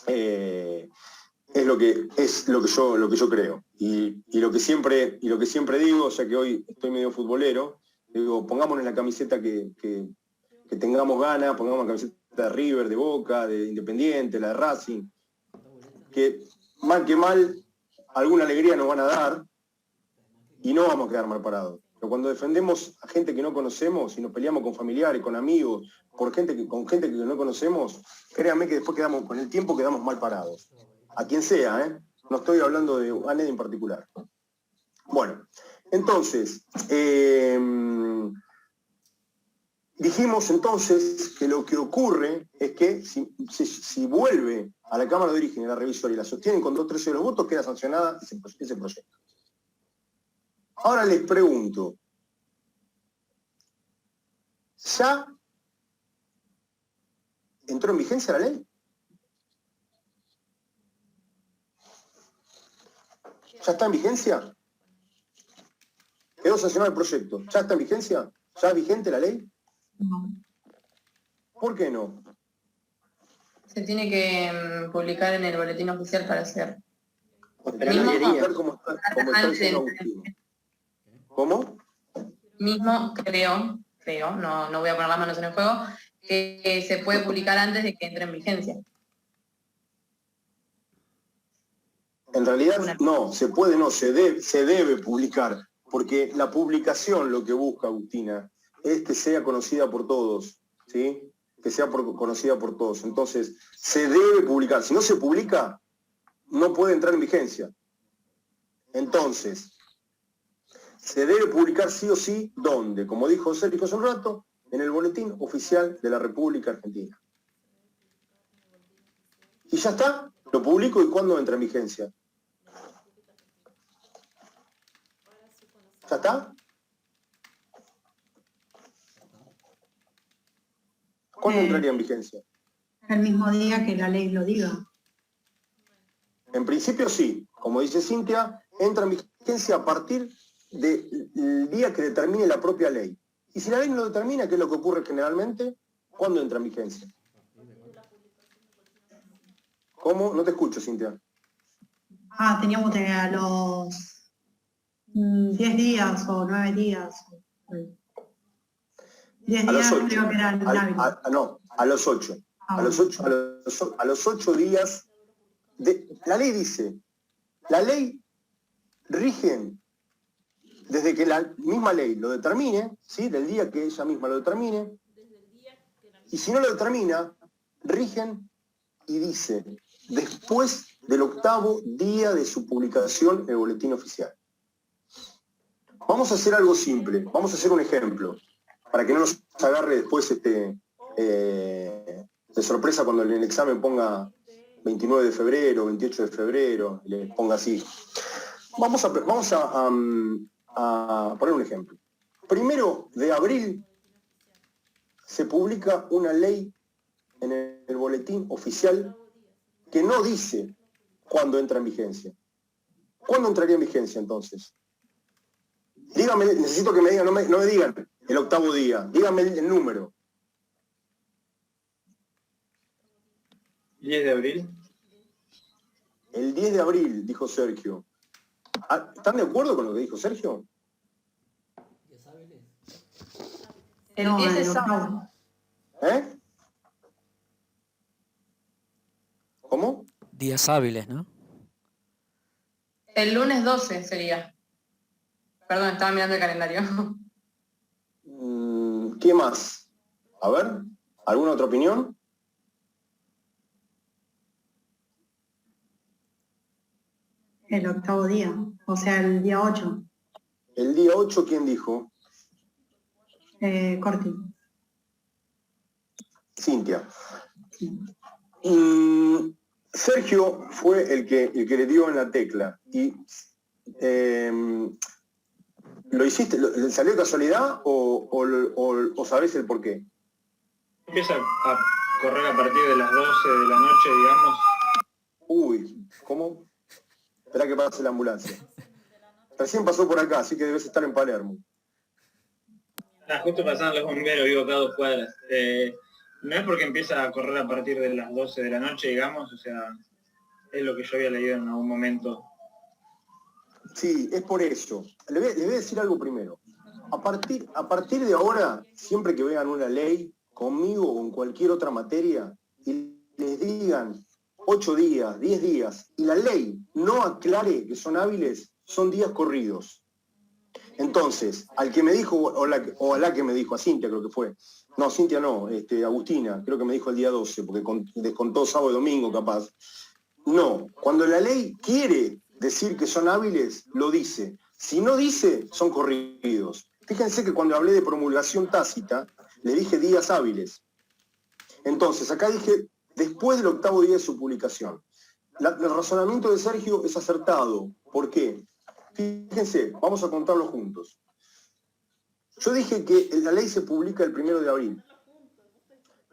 es lo que yo creo. Y lo que siempre digo, ya que hoy estoy medio futbolero, digo, pongámonos la camiseta que tengamos ganas, pongamos la camiseta de River, de Boca, de Independiente, la de Racing, que mal que mal alguna alegría nos van a dar y no vamos a quedar mal parados. Pero cuando defendemos a gente que no conocemos y nos peleamos con familiares, con amigos, con gente que no conocemos, créanme que después con el tiempo quedamos mal parados. A quien sea, ¿eh? No estoy hablando de a nadie en particular. Bueno, entonces, dijimos entonces que lo que ocurre es que si vuelve a la Cámara de Origen y a la revisora y la sostienen con 2/3 de los votos, queda sancionada ese proyecto. Ahora les pregunto, ¿ya entró en vigencia la ley? ¿Ya está en vigencia? ¿Quedó sancionado el proyecto? ¿Ya está en vigencia? ¿Ya es vigente la ley? No. ¿Por qué no? Se tiene que publicar en el boletín oficial para hacer. Pero Mismo- no debería. Como está diciendo Agustín. ¿Cómo? Mismo creo, no voy a poner las manos en el fuego, que se puede publicar antes de que entre en vigencia. En realidad no, se debe publicar, porque la publicación lo que busca, Agustina, es que sea conocida por todos, ¿sí? Que sea conocida por todos. Entonces, se debe publicar. Si no se publica, no puede entrar en vigencia. Entonces, se debe publicar sí o sí, ¿dónde? Como dijo Sergio hace un rato, en el Boletín Oficial de la República Argentina. Y ya está, lo publico y ¿cuándo entra en vigencia? ¿Ya está? ¿Cuándo entraría en vigencia? El mismo día que la ley lo diga. En principio sí, como dice Cintia, entra en vigencia a partir del día que determine la propia ley. Y si la ley no lo determina, ¿qué es lo que ocurre generalmente? ¿Cuándo entra en vigencia? ¿Cómo? No te escucho, Cintia. Teníamos que a los 10 días o 9 días. 10 A los días 8. creo que era el hábito. No, a los 8. A los 8 días. La ley dice, la ley rige desde que la misma ley lo determine, ¿sí? Del día que ella misma lo determine, y si no lo determina, rigen y dice, después del 8º día de su publicación en el boletín oficial. Vamos a hacer algo simple, vamos a hacer un ejemplo, para que no nos agarre después de sorpresa cuando en el examen ponga 29 de febrero, 28 de febrero, y le ponga así. Vamos a poner un ejemplo. 1 de abril se publica una ley en el boletín oficial que no dice cuándo entra en vigencia. ¿Cuándo entraría en vigencia entonces? Dígame, necesito que me digan, no me digan el 8º día, dígame el número. 10 de abril. El 10 de abril, dijo Sergio. ¿Están de acuerdo con lo que dijo Sergio? El 10 es sábado. ¿Eh? ¿Cómo? Días hábiles, ¿no? El lunes 12 sería. Perdón, estaba mirando el calendario. ¿Qué más? A ver, ¿alguna otra opinión? El 8º día, o sea, el día 8. El día 8, ¿quién dijo? Corti. Cintia. Sergio fue el que le dio en la tecla. Y ¿lo hiciste? ¿Salió de casualidad o sabés el por qué? Empieza a correr a partir de las 12 de la noche, digamos. Uy, ¿cómo? Espera que pase la ambulancia. Recién pasó por acá, así que debes estar en Palermo. Justo pasaban los bomberos, vivo acá a 2 cuadras. No es porque empieza a correr a partir de las 12 de la noche, digamos, o sea, es lo que yo había leído en algún momento. Sí, es por eso. Le voy a decir algo primero. A partir de ahora, siempre que vean una ley, conmigo o en cualquier otra materia, y les digan 8 días, 10 días, y la ley no aclare que son hábiles, son días corridos. Entonces, al que me dijo, o a la que me dijo, a Cintia creo que fue, no, Cintia no, Agustina, creo que me dijo el día 12, porque descontó sábado y domingo capaz. No, cuando la ley quiere decir que son hábiles, lo dice. Si no dice, son corridos. Fíjense que cuando hablé de promulgación tácita, le dije días hábiles. Entonces, acá dije después del 8º día de su publicación. El razonamiento de Sergio es acertado. ¿Por qué? Fíjense, vamos a contarlo juntos. Yo dije que la ley se publica el 1 de abril,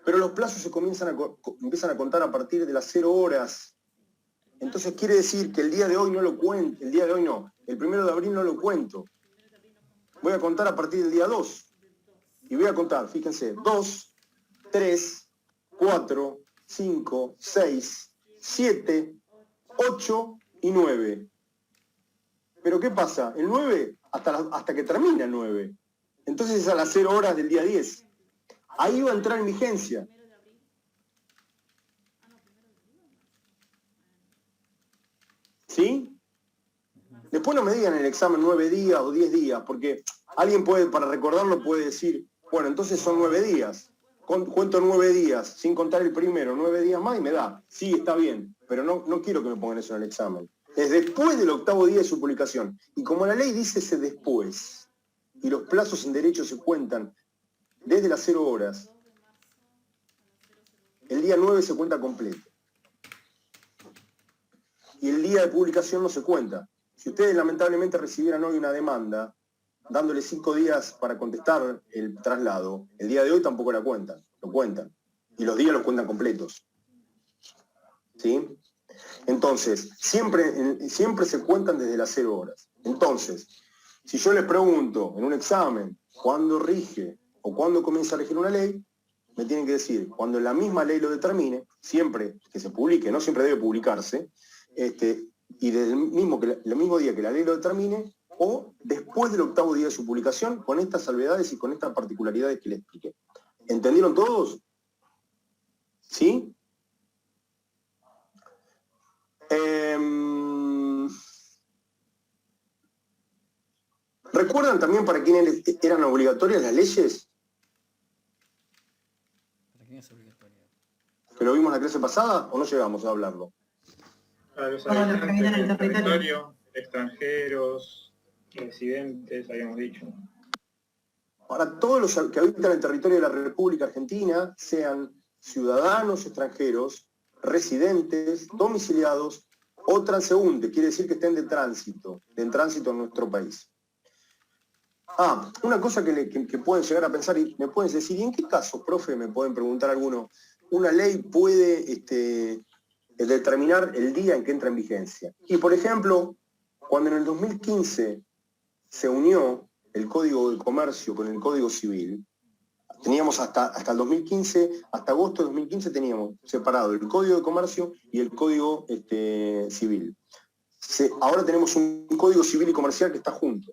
pero los plazos se empiezan a contar a partir de las 0 horas. Entonces quiere decir que el día de hoy no lo cuento, el día de hoy no, el 1 de abril no lo cuento. Voy a contar a partir del día 2. Y voy a contar, fíjense, 2, 3, 4, 5, 6, 7, 8 y 9. Pero ¿qué pasa? El 9 hasta que termina el 9. Entonces es a las 0 horas del día 10. Ahí va a entrar en vigencia. ¿Sí? Después no me digan en el examen 9 días o 10 días, porque alguien puede, para recordarlo, puede decir, bueno, entonces son 9 días. Cuento 9 días, sin contar el primero, 9 días más y me da. Sí, está bien, pero no quiero que me pongan eso en el examen. Es después del 8º día de su publicación. Y como la ley dice ese después, y los plazos en derecho se cuentan desde las 0 horas, el día 9 se cuenta completo. Y el día de publicación no se cuenta. Si ustedes lamentablemente recibieran hoy una demanda, dándole 5 días para contestar el traslado, el día de hoy tampoco la cuentan, lo cuentan. Y los días los cuentan completos. ¿Sí? Entonces, siempre se cuentan desde las 0 horas. Entonces, si yo les pregunto en un examen cuándo rige o cuándo comienza a regir una ley, me tienen que decir cuando la misma ley lo determine, siempre que se publique, no siempre debe publicarse, y desde el mismo día que la ley lo determine, o después del 8º día de su publicación, con estas salvedades y con estas particularidades que les expliqué. ¿Entendieron todos? ¿Sí? ¿Recuerdan también para quiénes eran obligatorias las leyes? ¿Para quién es obligatorio? ¿Que lo vimos en la clase pasada o no llegamos a hablarlo? Para los Para los que habitan habitantes el del territorio. territorio, extranjeros, residentes, habíamos dicho. Para todos los que habitan el territorio de la República Argentina, sean ciudadanos extranjeros, residentes, domiciliados o transeúntes, quiere decir que estén de tránsito en nuestro país. Una cosa que pueden llegar a pensar y me pueden decir, ¿y en qué caso, profe, me pueden preguntar alguno, una ley puede determinar el día en que entra en vigencia? Y por ejemplo, cuando en el 2015 se unió el Código de Comercio con el Código Civil, teníamos hasta el 2015, hasta agosto de 2015 teníamos separado el Código de Comercio y el Código Civil. Ahora tenemos un Código Civil y Comercial que está junto.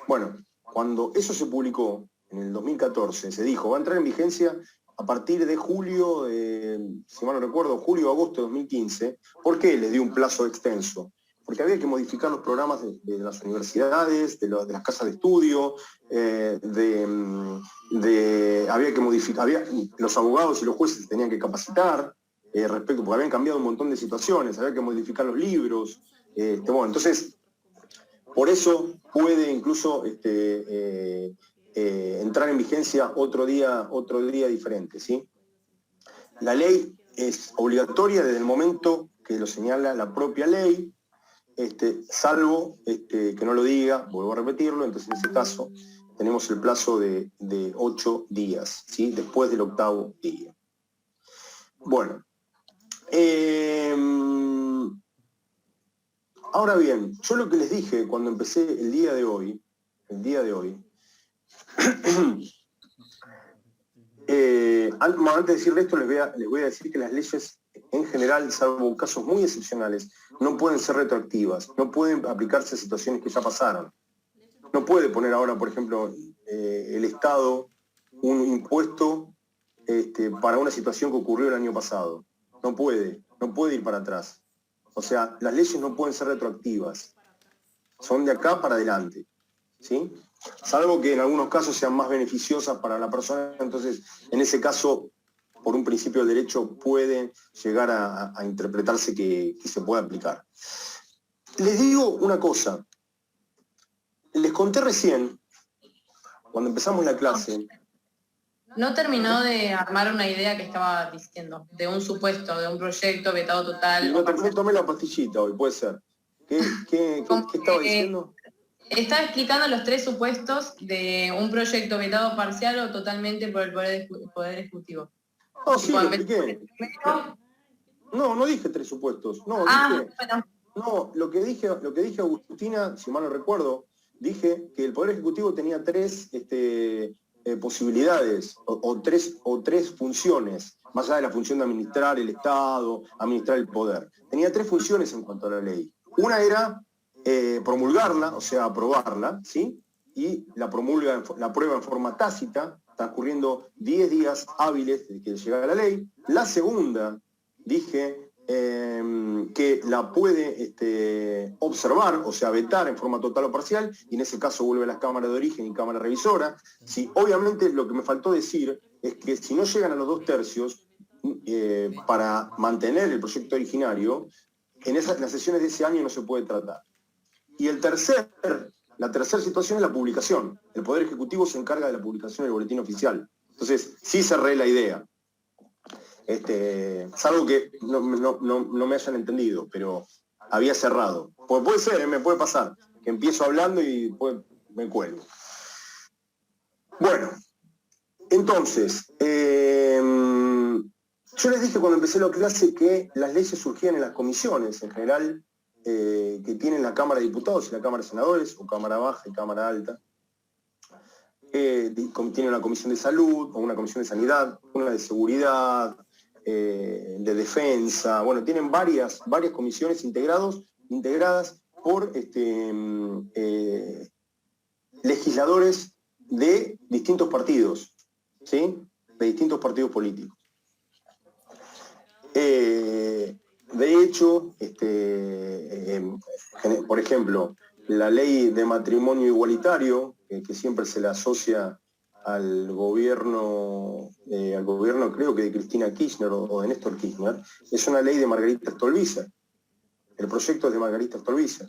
Bueno, cuando eso se publicó en el 2014, se dijo, va a entrar en vigencia a partir de julio, si mal no recuerdo, julio o agosto de 2015. ¿Por qué les dio un plazo extenso? Porque había que modificar los programas de las universidades, de las casas de estudio, había que modificar, los abogados y los jueces se tenían que capacitar respecto, porque habían cambiado un montón de situaciones, había que modificar los libros. Entonces, por eso puede incluso entrar en vigencia otro día diferente, ¿sí? La ley es obligatoria desde el momento que lo señala la propia ley, salvo que no lo diga, vuelvo a repetirlo, entonces en ese caso tenemos el plazo de 8 días, ¿sí? Después del 8º día. Bueno. Ahora bien, yo lo que les dije cuando empecé el día de hoy, antes de decirle esto, les voy a decir que las leyes en general, salvo casos muy excepcionales, no pueden ser retroactivas, no pueden aplicarse a situaciones que ya pasaron. No puede poner ahora, por ejemplo, el Estado un impuesto para una situación que ocurrió el año pasado. No puede ir para atrás. O sea, las leyes no pueden ser retroactivas. Son de acá para adelante. ¿Sí? Salvo que en algunos casos sean más beneficiosas para la persona, entonces en ese caso, por un principio del derecho, puede llegar a interpretarse que se puede aplicar. Les digo una cosa. Les conté recién, cuando empezamos la clase... No terminó de armar una idea que estaba diciendo, de un supuesto, de un proyecto vetado total. No tomé la pastillita hoy, puede ser. ¿Qué estaba diciendo? Estaba explicando los 3 supuestos de un proyecto vetado parcial o totalmente por el Poder Ejecutivo. No, sí, lo expliqué. No dije 3 supuestos. No, dije... Bueno. No, lo que dije Agustina, si mal no recuerdo, dije que el Poder Ejecutivo tenía 3 posibilidades o tres funciones, más allá de la función de administrar el Estado, administrar el poder. Tenía 3 funciones en cuanto a la ley. Una era promulgarla, o sea, aprobarla, ¿sí? Y la prueba en forma tácita, transcurriendo 10 días hábiles desde que llegara la ley. La segunda, dije, que la puede observar, o sea, vetar en forma total o parcial, y en ese caso vuelve a las cámaras de origen y cámara revisora. Sí, obviamente lo que me faltó decir es que si no llegan a los 2/3 para mantener el proyecto originario, en las sesiones de ese año no se puede tratar. Y la tercera situación es la publicación. El Poder Ejecutivo se encarga de la publicación del boletín oficial. Entonces, sí cerré la idea. Salvo que no me hayan entendido, pero había cerrado. Puede ser, me puede pasar, que empiezo hablando y después me cuelgo. Bueno, entonces, yo les dije cuando empecé la clase que las leyes surgían en las comisiones, en general, que tienen la Cámara de Diputados y la Cámara de Senadores, o Cámara Baja y Cámara Alta. Tiene una comisión de salud, o una comisión de sanidad, una de seguridad, de defensa, bueno, tienen varias comisiones integradas por legisladores de distintos partidos, ¿sí? De distintos partidos políticos. De hecho, por ejemplo, la ley de matrimonio igualitario, que siempre se le asocia al gobierno creo que de Cristina Kirchner o de Néstor Kirchner, es una ley de Margarita Stolbizer. El proyecto es de Margarita Stolbizer.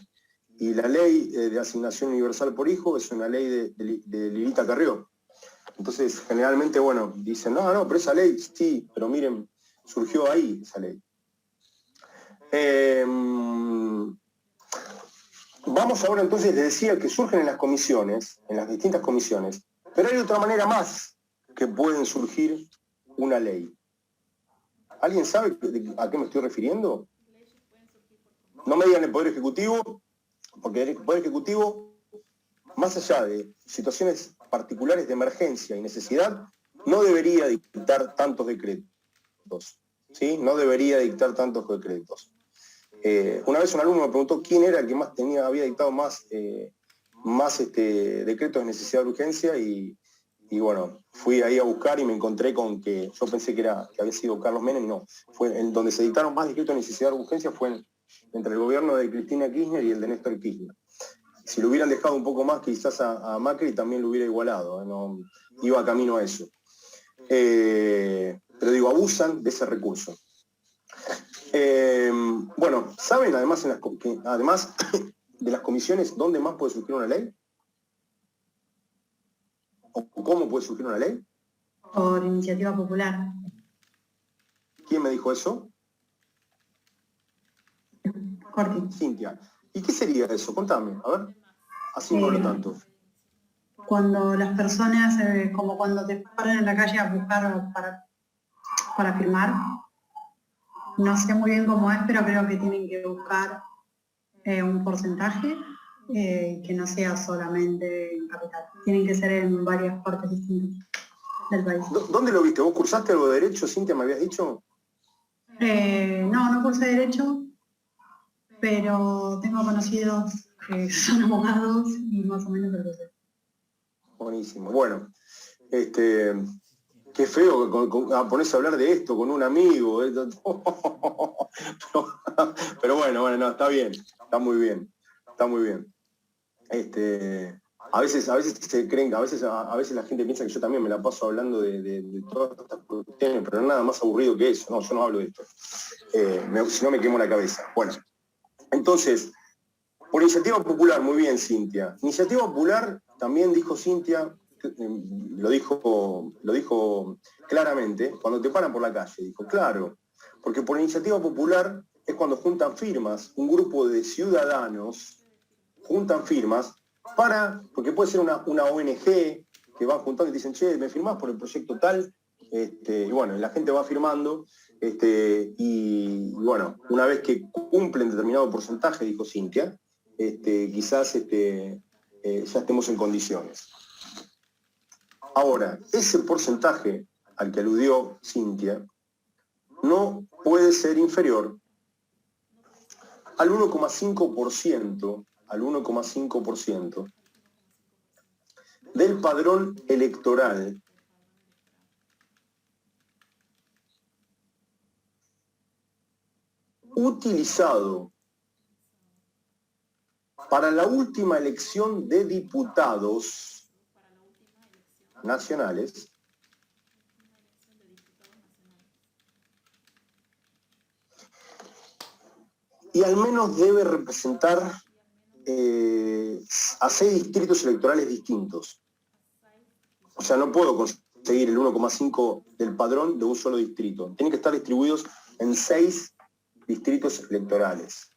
Y la ley de asignación universal por hijo es una ley de Lilita Carrió. Entonces, generalmente, bueno, dicen, no, pero esa ley, sí, pero miren, surgió ahí esa ley. Vamos ahora entonces, les decía que surgen en las comisiones, en las distintas comisiones, pero hay otra manera más que pueden surgir una ley. ¿Alguien sabe a qué me estoy refiriendo? No me digan el Poder Ejecutivo, porque el Poder Ejecutivo, más allá de situaciones particulares de emergencia y necesidad, no debería dictar tantos decretos. ¿Sí? No debería dictar tantos decretos. Una vez un alumno me preguntó quién era el que más había dictado más decretos de necesidad de urgencia y bueno, fui ahí a buscar y me encontré con que yo pensé que había sido Carlos Menem, y no. Fue en donde se dictaron más decretos de necesidad de urgencia fue entre el gobierno de Cristina Kirchner y el de Néstor Kirchner. Si lo hubieran dejado un poco más quizás a Macri también lo hubiera igualado, no, iba camino a eso. Pero digo, abusan de ese recurso. Bueno, ¿saben además de las comisiones dónde más puede surgir una ley? ¿O cómo puede surgir una ley? Por iniciativa popular. ¿Quién me dijo eso? Corti. Cintia. ¿Y qué sería eso? Contame, a ver. Así no hablo tanto. Cuando las personas, como cuando te paran en la calle a buscar para firmar, no sé muy bien cómo es, pero creo que tienen que buscar un porcentaje que no sea solamente en capital. Tienen que ser en varias partes distintas del país. ¿Dónde lo viste? ¿Vos cursaste algo de Derecho, Cintia, me habías dicho? No cursé Derecho, pero tengo conocidos que son abogados y más o menos lo sé. Buenísimo. Bueno, qué feo ponerse a hablar de esto con un amigo. Pero bueno, no, está bien, está muy bien. A veces se creen, a veces la gente piensa que yo también me la paso hablando de todas estas cuestiones, pero no nada más aburrido que eso. No, yo no hablo de esto. Si no me quemo la cabeza. Bueno, entonces, por iniciativa popular, muy bien, Cintia. Iniciativa popular, también dijo Cintia, lo dijo claramente, cuando te paran por la calle, dijo, claro, porque por iniciativa popular es cuando juntan firmas, un grupo de ciudadanos juntan firmas porque puede ser una ONG que van juntando y dicen, che, ¿me firmás por el proyecto tal? Y bueno, la gente va firmando, y bueno, una vez que cumplen determinado porcentaje, dijo Cintia, quizás ya estemos en condiciones. Ahora, ese porcentaje al que aludió Cintia no puede ser inferior al 1,5% del padrón electoral utilizado para la última elección de diputados nacionales y al menos debe representar a 6 distritos electorales distintos. O sea, no puedo conseguir el 1,5 del padrón de un solo distrito. Tienen que estar distribuidos en 6 distritos electorales.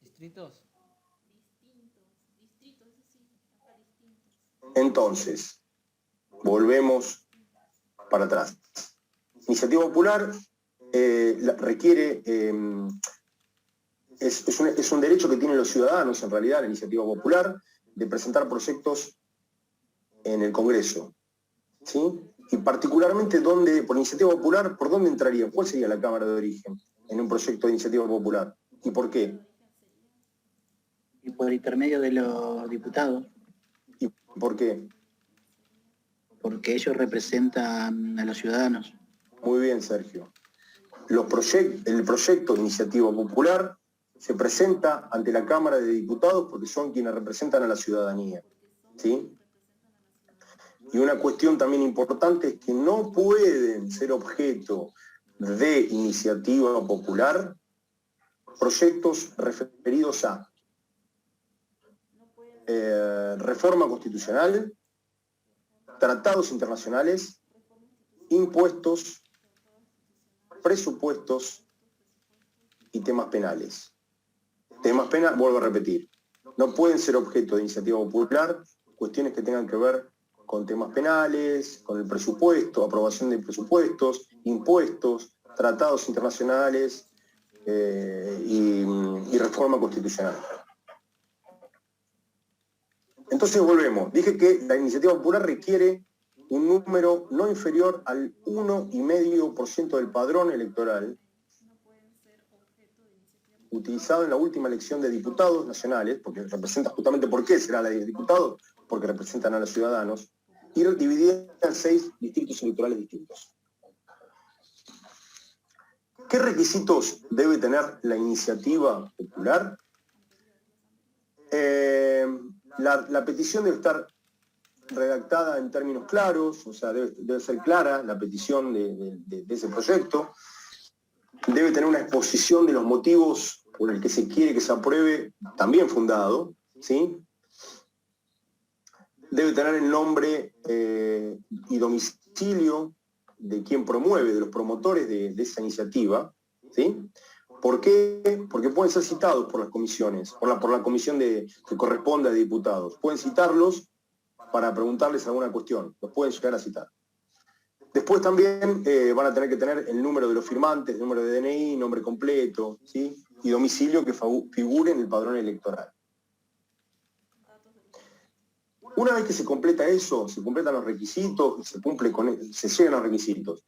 ¿Distritos? Entonces, volvemos para atrás. Iniciativa Popular requiere, es un derecho que tienen los ciudadanos, en realidad, la Iniciativa Popular, de presentar proyectos en el Congreso, ¿sí? Y particularmente, por Iniciativa Popular, ¿por dónde entraría? ¿Cuál sería la Cámara de Origen en un proyecto de Iniciativa Popular? ¿Y por qué? Y por intermedio de los diputados. ¿Y por qué? Porque ellos representan a los ciudadanos. Muy bien, Sergio. El proyecto de Iniciativa Popular se presenta ante la Cámara de Diputados porque son quienes representan a la ciudadanía, ¿sí? Y una cuestión también importante es que no pueden ser objeto de iniciativa popular proyectos referidos a reforma constitucional, tratados internacionales, impuestos, presupuestos y temas penales. Temas penales, vuelvo a repetir, no pueden ser objeto de iniciativa popular cuestiones que tengan que ver con temas penales, con el presupuesto, aprobación de presupuestos, impuestos, tratados internacionales y reforma constitucional. Entonces volvemos. Dije que la iniciativa popular requiere un número no inferior al 1,5% del padrón electoral utilizado en la última elección de diputados nacionales, porque representa justamente por qué será la de diputados, porque representan a los ciudadanos, y dividida en 6 distritos electorales distintos. ¿Qué requisitos debe tener la iniciativa popular? La petición debe estar redactada en términos claros, o sea, debe ser clara la petición de ese proyecto. Debe tener una exposición de los motivos por el que se quiere que se apruebe, también fundado, ¿sí? Debe tener el nombre y domicilio de quien promueve, de los promotores de esa iniciativa, ¿sí? ¿Por qué? Porque pueden ser citados por las comisiones, por la comisión que corresponde a diputados. Pueden citarlos para preguntarles alguna cuestión, los pueden llegar a citar. Después también van a tener que tener el número de los firmantes, el número de DNI, nombre completo, ¿sí? Y domicilio que figure en el padrón electoral. Una vez que se completa eso, se completan los requisitos, se llegan los requisitos,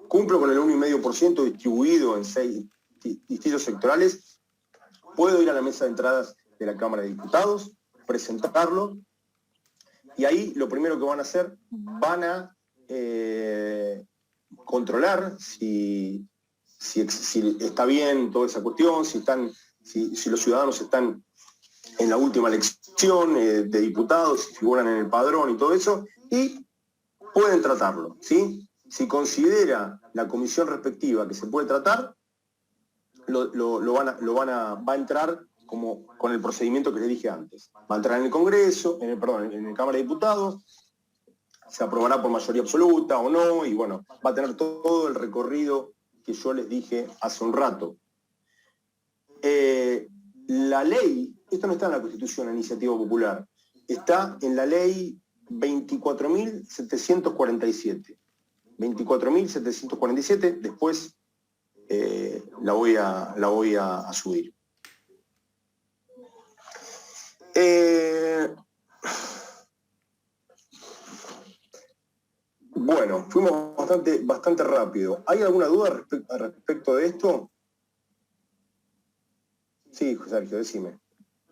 cumplo con el 1,5% distribuido en 6 distritos sectorales, puedo ir a la mesa de entradas de la Cámara de Diputados, presentarlo, y ahí lo primero que van a hacer, van a controlar si está bien toda esa cuestión, si los ciudadanos están en la última elección de diputados, si figuran en el padrón y todo eso, y pueden tratarlo, ¿sí? Si considera la comisión respectiva que se puede tratar, va a entrar como con el procedimiento que les dije antes. Va a entrar en el Congreso, en la Cámara de Diputados, se aprobará por mayoría absoluta o no, y bueno, va a tener todo el recorrido que yo les dije hace un rato. La ley, esto no está en la Constitución, la iniciativa popular, está en la ley 24.747. 24.747, después la voy a subir. Bueno, fuimos bastante rápido. ¿Hay alguna duda respecto de esto? Sí, Sergio, decime.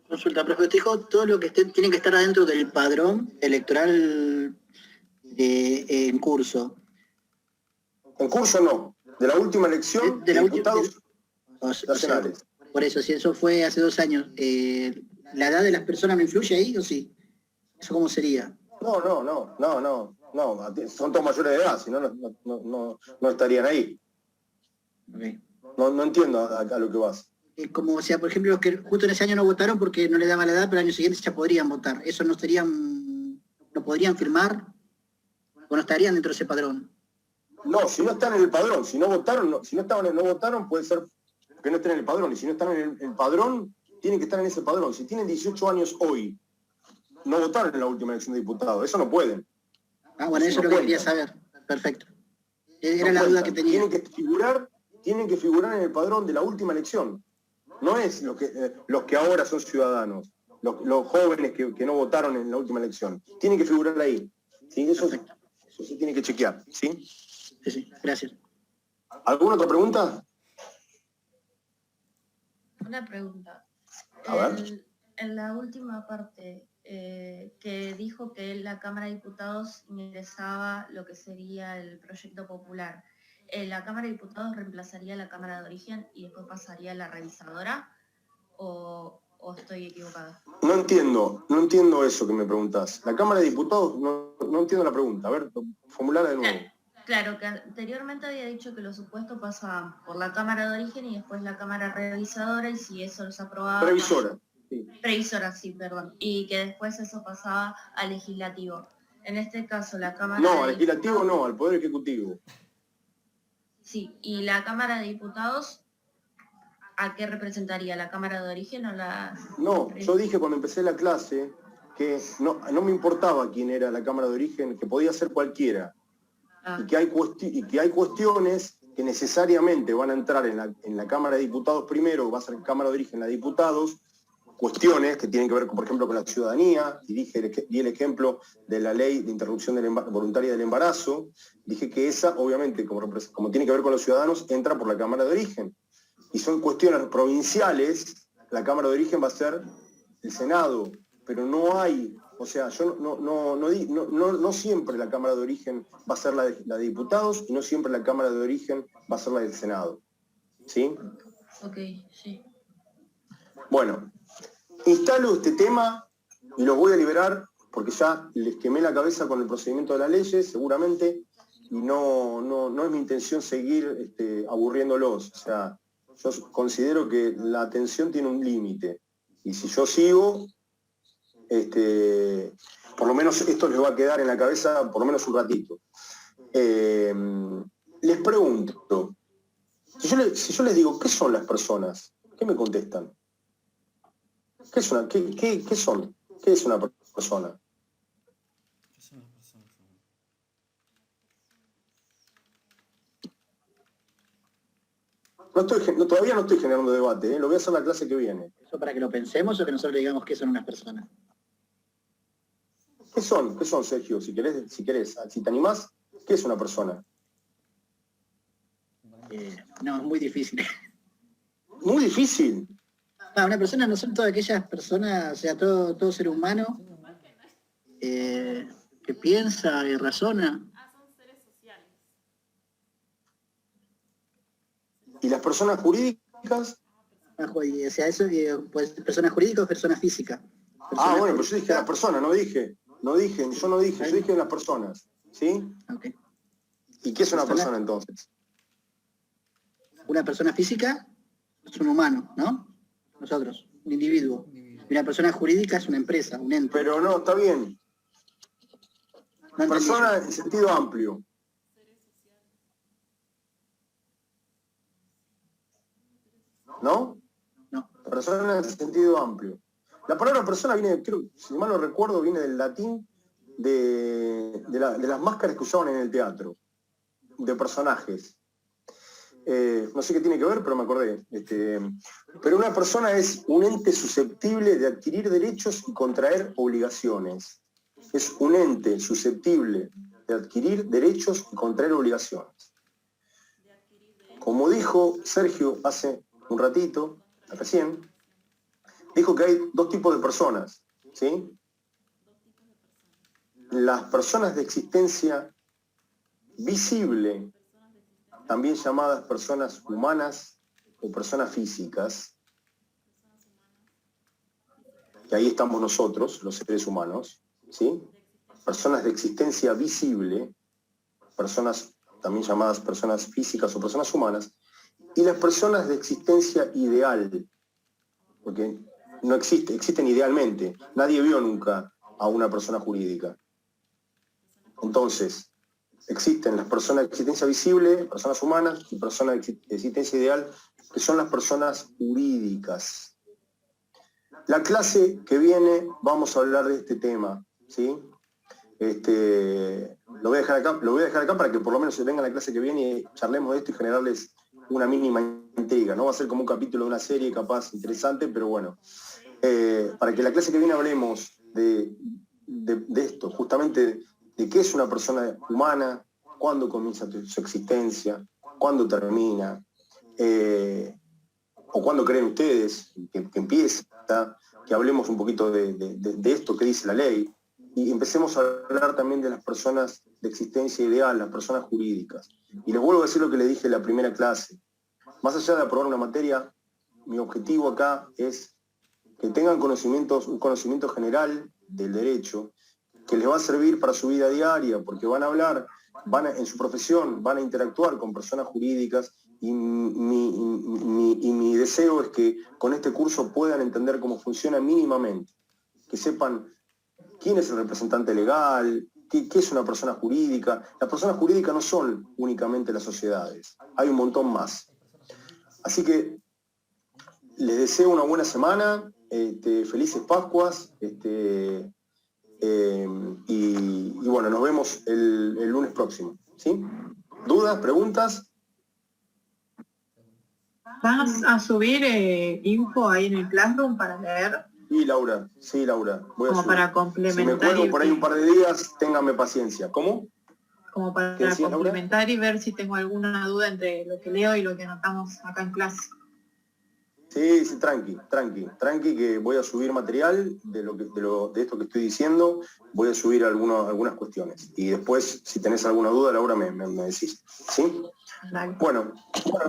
Consulta, profe, te dijo todo lo que tiene que estar adentro del padrón electoral en curso. En curso no. De la última elección de diputados nacionales. Por eso, si eso fue hace 2 años, ¿la edad de las personas no influye ahí o sí? ¿Eso cómo sería? No. Son todos mayores de edad, si no, no estarían ahí. Okay. No entiendo a lo que vas. Como, o sea, por ejemplo, los que justo en ese año no votaron porque no le daba la edad, pero el año siguiente ya podrían votar. ¿Eso no podrían firmar? ¿O no estarían dentro de ese padrón? No, si no están en el padrón, si no votaron, no votaron, puede ser que no estén en el padrón. Y si no están en el padrón, tienen que estar en ese padrón. Si tienen 18 años hoy, no votaron en la última elección de diputados. Eso no pueden. Ah, bueno, eso es lo que quería saber. Perfecto. Era la duda que tenía. Tienen que figurar en el padrón de la última elección. No es los que ahora son ciudadanos, los jóvenes que no votaron en la última elección. Tienen que figurar ahí. ¿Sí? Eso se tiene que chequear. ¿Sí? Sí, gracias. ¿Alguna otra pregunta? Una pregunta. A ver. En la última parte, que dijo que la Cámara de Diputados ingresaba lo que sería el proyecto popular. ¿La Cámara de Diputados reemplazaría a la Cámara de Origen y después pasaría a la revisadora? ¿O estoy equivocada? No entiendo eso que me preguntás. La Cámara de Diputados, no entiendo la pregunta. A ver, formularla de nuevo. Claro, que anteriormente había dicho que los supuestos pasaban por la Cámara de Origen y después la Cámara Revisadora, y si eso los aprobaba... Previsora. Sí. Previsora, sí, perdón. Y que después eso pasaba al Legislativo. En este caso, la Cámara... No, al Legislativo no, al Poder Ejecutivo. Sí, y la Cámara de Diputados, ¿a qué representaría? ¿La Cámara de Origen o la...? No, yo dije cuando empecé la clase que no me importaba quién era la Cámara de Origen, que podía ser cualquiera. Y que hay cuestiones que necesariamente van a entrar en la Cámara de Diputados primero, va a ser Cámara de Origen la de Diputados, cuestiones que tienen que ver, por ejemplo, con la ciudadanía, y di el ejemplo de la ley de interrupción voluntaria del embarazo, dije que esa, obviamente, como tiene que ver con los ciudadanos, entra por la Cámara de Origen. Y son cuestiones provinciales, la Cámara de Origen va a ser el Senado, pero no hay, o sea, yo no siempre la Cámara de Origen va a ser la de diputados, y no siempre la Cámara de Origen va a ser la del Senado. ¿Sí? Ok, sí. Bueno, instalo este tema y los voy a liberar porque ya les quemé la cabeza con el procedimiento de las leyes, seguramente, y no es mi intención seguir aburriéndolos. O sea, yo considero que la atención tiene un límite, y si yo sigo, por lo menos esto les va a quedar en la cabeza por lo menos un ratito. Les pregunto, si yo les digo, ¿qué son las personas? ¿Qué me contestan? ¿Qué son? ¿Qué es una persona? todavía no estoy generando debate, lo voy a hacer la clase que viene. ¿Eso para que lo pensemos o que nosotros digamos qué son unas personas? ¿Qué son, Sergio? Si querés, si te animás, ¿qué es una persona? No, es muy difícil. Muy difícil. Una persona no son todas aquellas personas, o sea, todo ser humano que piensa y razona. Son seres sociales. ¿Y las personas jurídicas? O sea, eso puede ser personas jurídicas o personas físicas. Bueno, pero yo dije las personas, yo no dije las personas, ¿sí? Okay. ¿Y qué es una persona entonces? Una persona física es un humano, ¿no? Nosotros, un individuo. Y una persona jurídica es una empresa, un ente. Pero no, está bien. No Persona en sentido amplio. ¿No? No. Persona en sentido amplio. La palabra persona viene, creo, si mal no recuerdo, viene del latín de las máscaras que usaban en el teatro, de personajes. No sé qué tiene que ver, pero me acordé. Pero una persona es un ente susceptible de adquirir derechos y contraer obligaciones. Es un ente susceptible de adquirir derechos y contraer obligaciones. Como dijo Sergio hace un ratito, recién, dijo que hay dos tipos de personas, ¿sí? Las personas de existencia visible, también llamadas personas humanas o personas físicas, y ahí estamos nosotros, los seres humanos, ¿sí? Personas de existencia visible, personas también llamadas personas físicas o personas humanas, y las personas de existencia ideal, porque no existen idealmente, nadie vio nunca a una persona jurídica. Entonces, existen las personas de existencia visible, personas humanas, y personas de existencia ideal, que son las personas jurídicas. La clase que viene vamos a hablar de este tema, ¿sí? Lo voy a dejar acá para que por lo menos se venga la clase que viene y charlemos de esto y generarles una mínima intriga. No va a ser como un capítulo de una serie capaz interesante, pero bueno. Para que la clase que viene hablemos de esto, justamente de qué es una persona humana, cuándo comienza su existencia, cuándo termina, o cuándo creen ustedes que empieza, que hablemos un poquito de esto que dice la ley, y empecemos a hablar también de las personas de existencia ideal, las personas jurídicas. Y les vuelvo a decir lo que les dije en la primera clase. Más allá de aprobar una materia, mi objetivo acá es que tengan un conocimiento general del derecho, que les va a servir para su vida diaria, porque van a hablar, en su profesión, van a interactuar con personas jurídicas, y mi deseo es que con este curso puedan entender cómo funciona mínimamente, que sepan quién es el representante legal, qué es una persona jurídica. Las personas jurídicas no son únicamente las sociedades, hay un montón más. Así que les deseo una buena semana, felices Pascuas, y bueno, nos vemos el lunes próximo, ¿sí? ¿Dudas, preguntas? ¿Vas a subir info ahí en el Classroom para leer? Sí, Laura, voy a como subir. para complementar. Si me cuelgo por ahí un par de días, ténganme paciencia. ¿Cómo? Como para ¿Qué decías, Laura? complementar y ver si tengo alguna duda entre lo que leo y lo que anotamos acá en clase. Sí, tranqui, que voy a subir material de esto que estoy diciendo, voy a subir algunas cuestiones. Y después, si tenés alguna duda, Laura, me decís. ¿Sí? Dale. Bueno,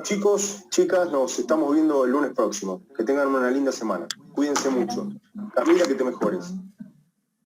chicos, chicas, nos estamos viendo el lunes próximo. Que tengan una linda semana. Cuídense mucho. Camila, que te mejores.